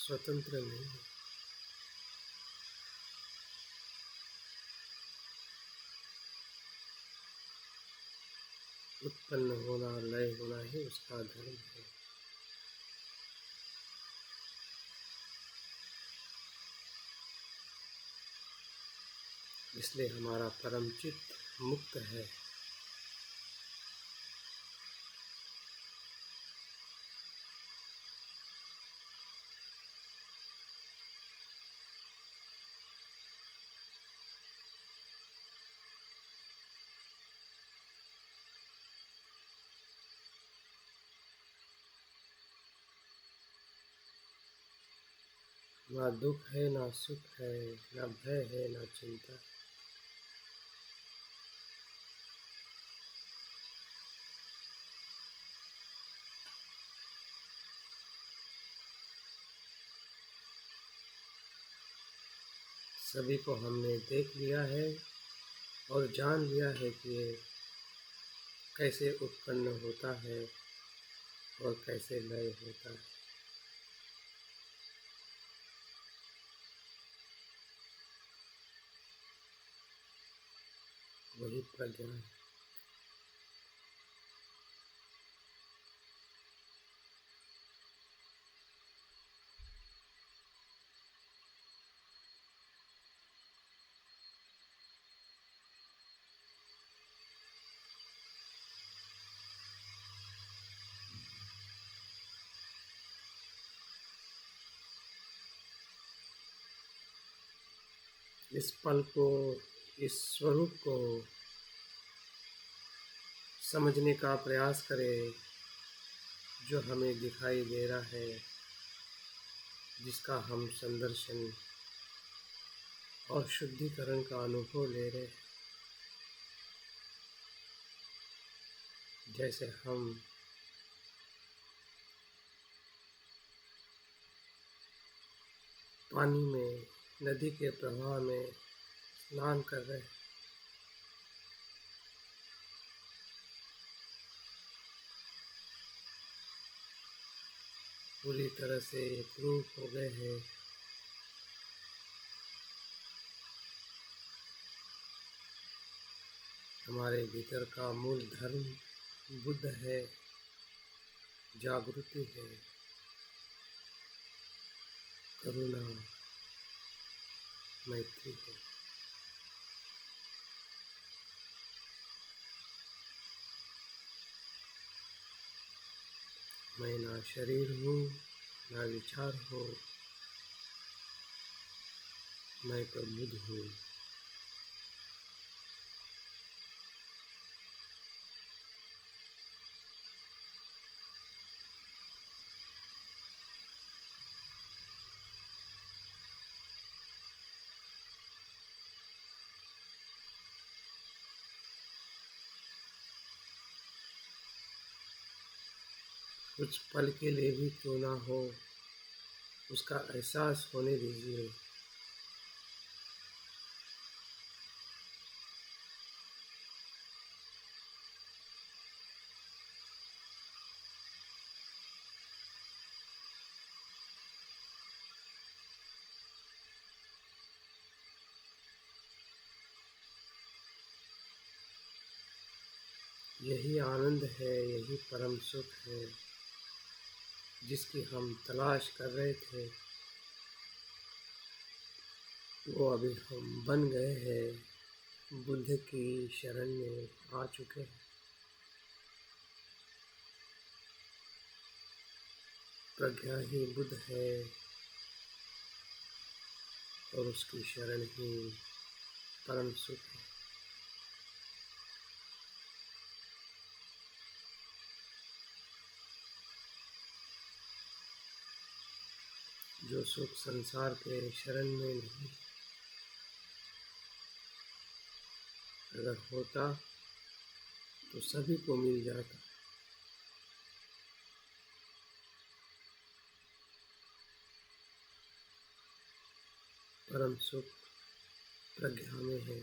स्वतंत्र नहीं है। उत्पन्न होना, लय होना ही उसका धर्म है। इसलिए हमारा परम चित्त मुक्त है। ना दुख है, ना सुख है, ना भय है, ना चिंता। सभी को हमने देख लिया है और जान लिया है कि ये कैसे उत्पन्न होता है और कैसे लय होता है। वही प्रज्ञा है। इस पल को, इस स्वरूप को समझने का प्रयास करें जो हमें दिखाई दे रहा है, जिसका हम संदर्शन और शुद्धिकरण का अनुभव ले रहे हैं। जैसे हम पानी में, नदी के प्रवाह में स्नान कर रहे हैं। पूरी तरह से एकरूप हो गए हैं। हमारे भीतर का मूल धर्म बुद्ध है, जागृति है, करुणा, मैत्री है। मैं ना शरीर हूँ, ना विचार हो, मैं तो बुद्ध हूँ। कुछ पल के लिए भी क्यों ना हो, उसका एहसास होने दीजिए। यही आनंद है, यही परम सुख है जिसकी हम तलाश कर रहे थे। वो अभी हम बन गए हैं, बुद्ध की शरण में आ चुके हैं। प्रज्ञा ही बुद्ध है और उसकी शरण ही परम सुख है। जो सुख संसार के शरण में नहीं, अगर होता तो सभी को मिल जाता। परम सुख प्रज्ञा में है,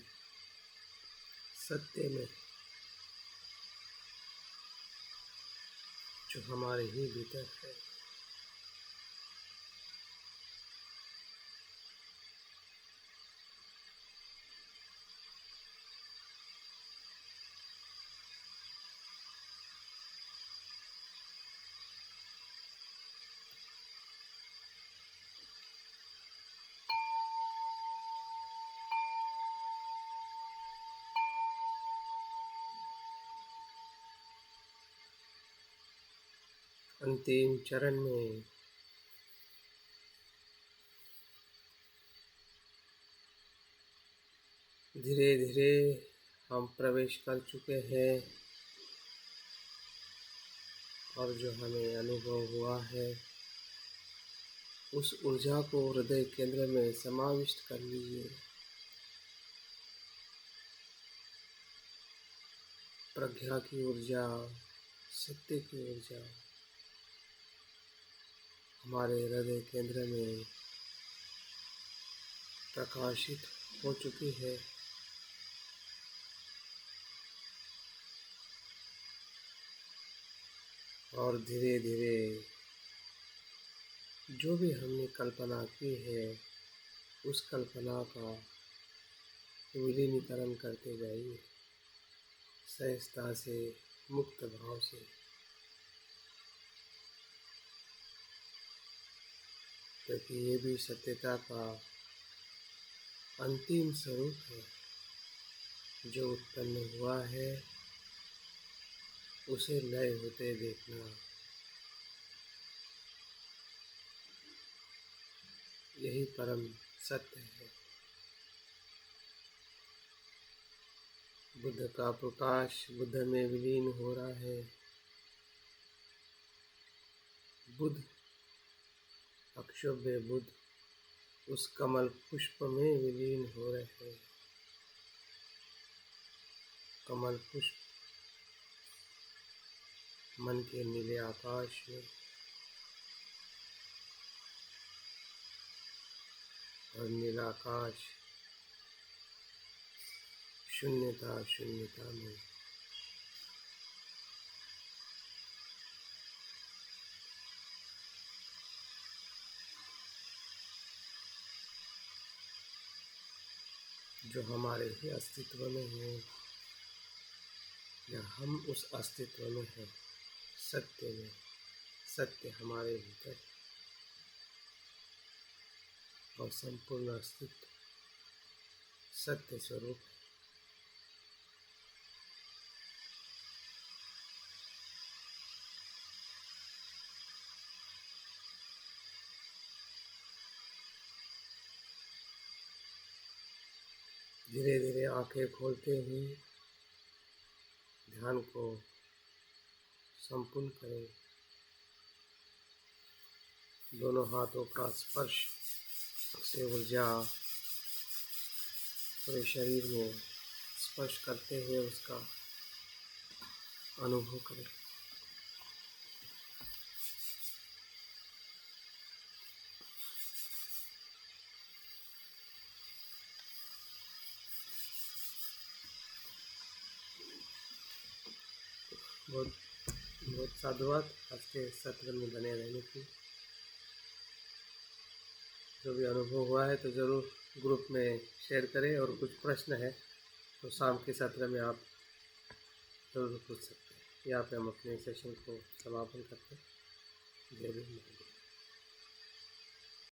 सत्य में, जो हमारे ही भीतर है। अंतिम चरण में धीरे धीरे हम प्रवेश कर चुके हैं और जो हमें अनुभव हुआ है उस ऊर्जा को हृदय केंद्र में समाविष्ट कर लीजिए। प्रज्ञा की ऊर्जा, सत्य की ऊर्जा हमारे हृदय केंद्र में प्रकाशित हो चुकी है। और धीरे धीरे जो भी हमने कल्पना की है उस कल्पना का विलीनीकरण करते जाइए, सहजता से, मुक्त भाव से। क्योंकि ये भी सत्यता का अंतिम स्वरूप है। जो उत्पन्न हुआ है उसे लय होते देखना, यही परम सत्य है। बुद्ध का प्रकाश बुद्ध में विलीन हो रहा है। बुद्ध, अक्षोभ्य बुद्ध उस कमल पुष्प में विलीन हो रहे हैं। कमल पुष्प मन के नीले आकाश में, और नीला आकाश शून्यता शून्यता में। जो हमारे ही अस्तित्व में है, या हम उस अस्तित्व में हैं, सत्य में। सत्य हमारे भीतर और संपूर्ण अस्तित्व सत्य स्वरूप है। धीरे धीरे आंखें खोलते हुए ध्यान को संपूर्ण करें। दोनों हाथों का स्पर्श से ऊर्जा पूरे शरीर में स्पर्श करते हुए उसका अनुभव करें। बहुत बहुत साधुवाद आज के सत्र में बने रहने की। जो भी अनुभव हुआ है तो ज़रूर ग्रुप में शेयर करें, और कुछ प्रश्न है तो शाम के सत्र में आप ज़रूर पूछ सकते हैं। यहाँ पे हम अपने सेशन को समापन करते हैं। जय हिंद।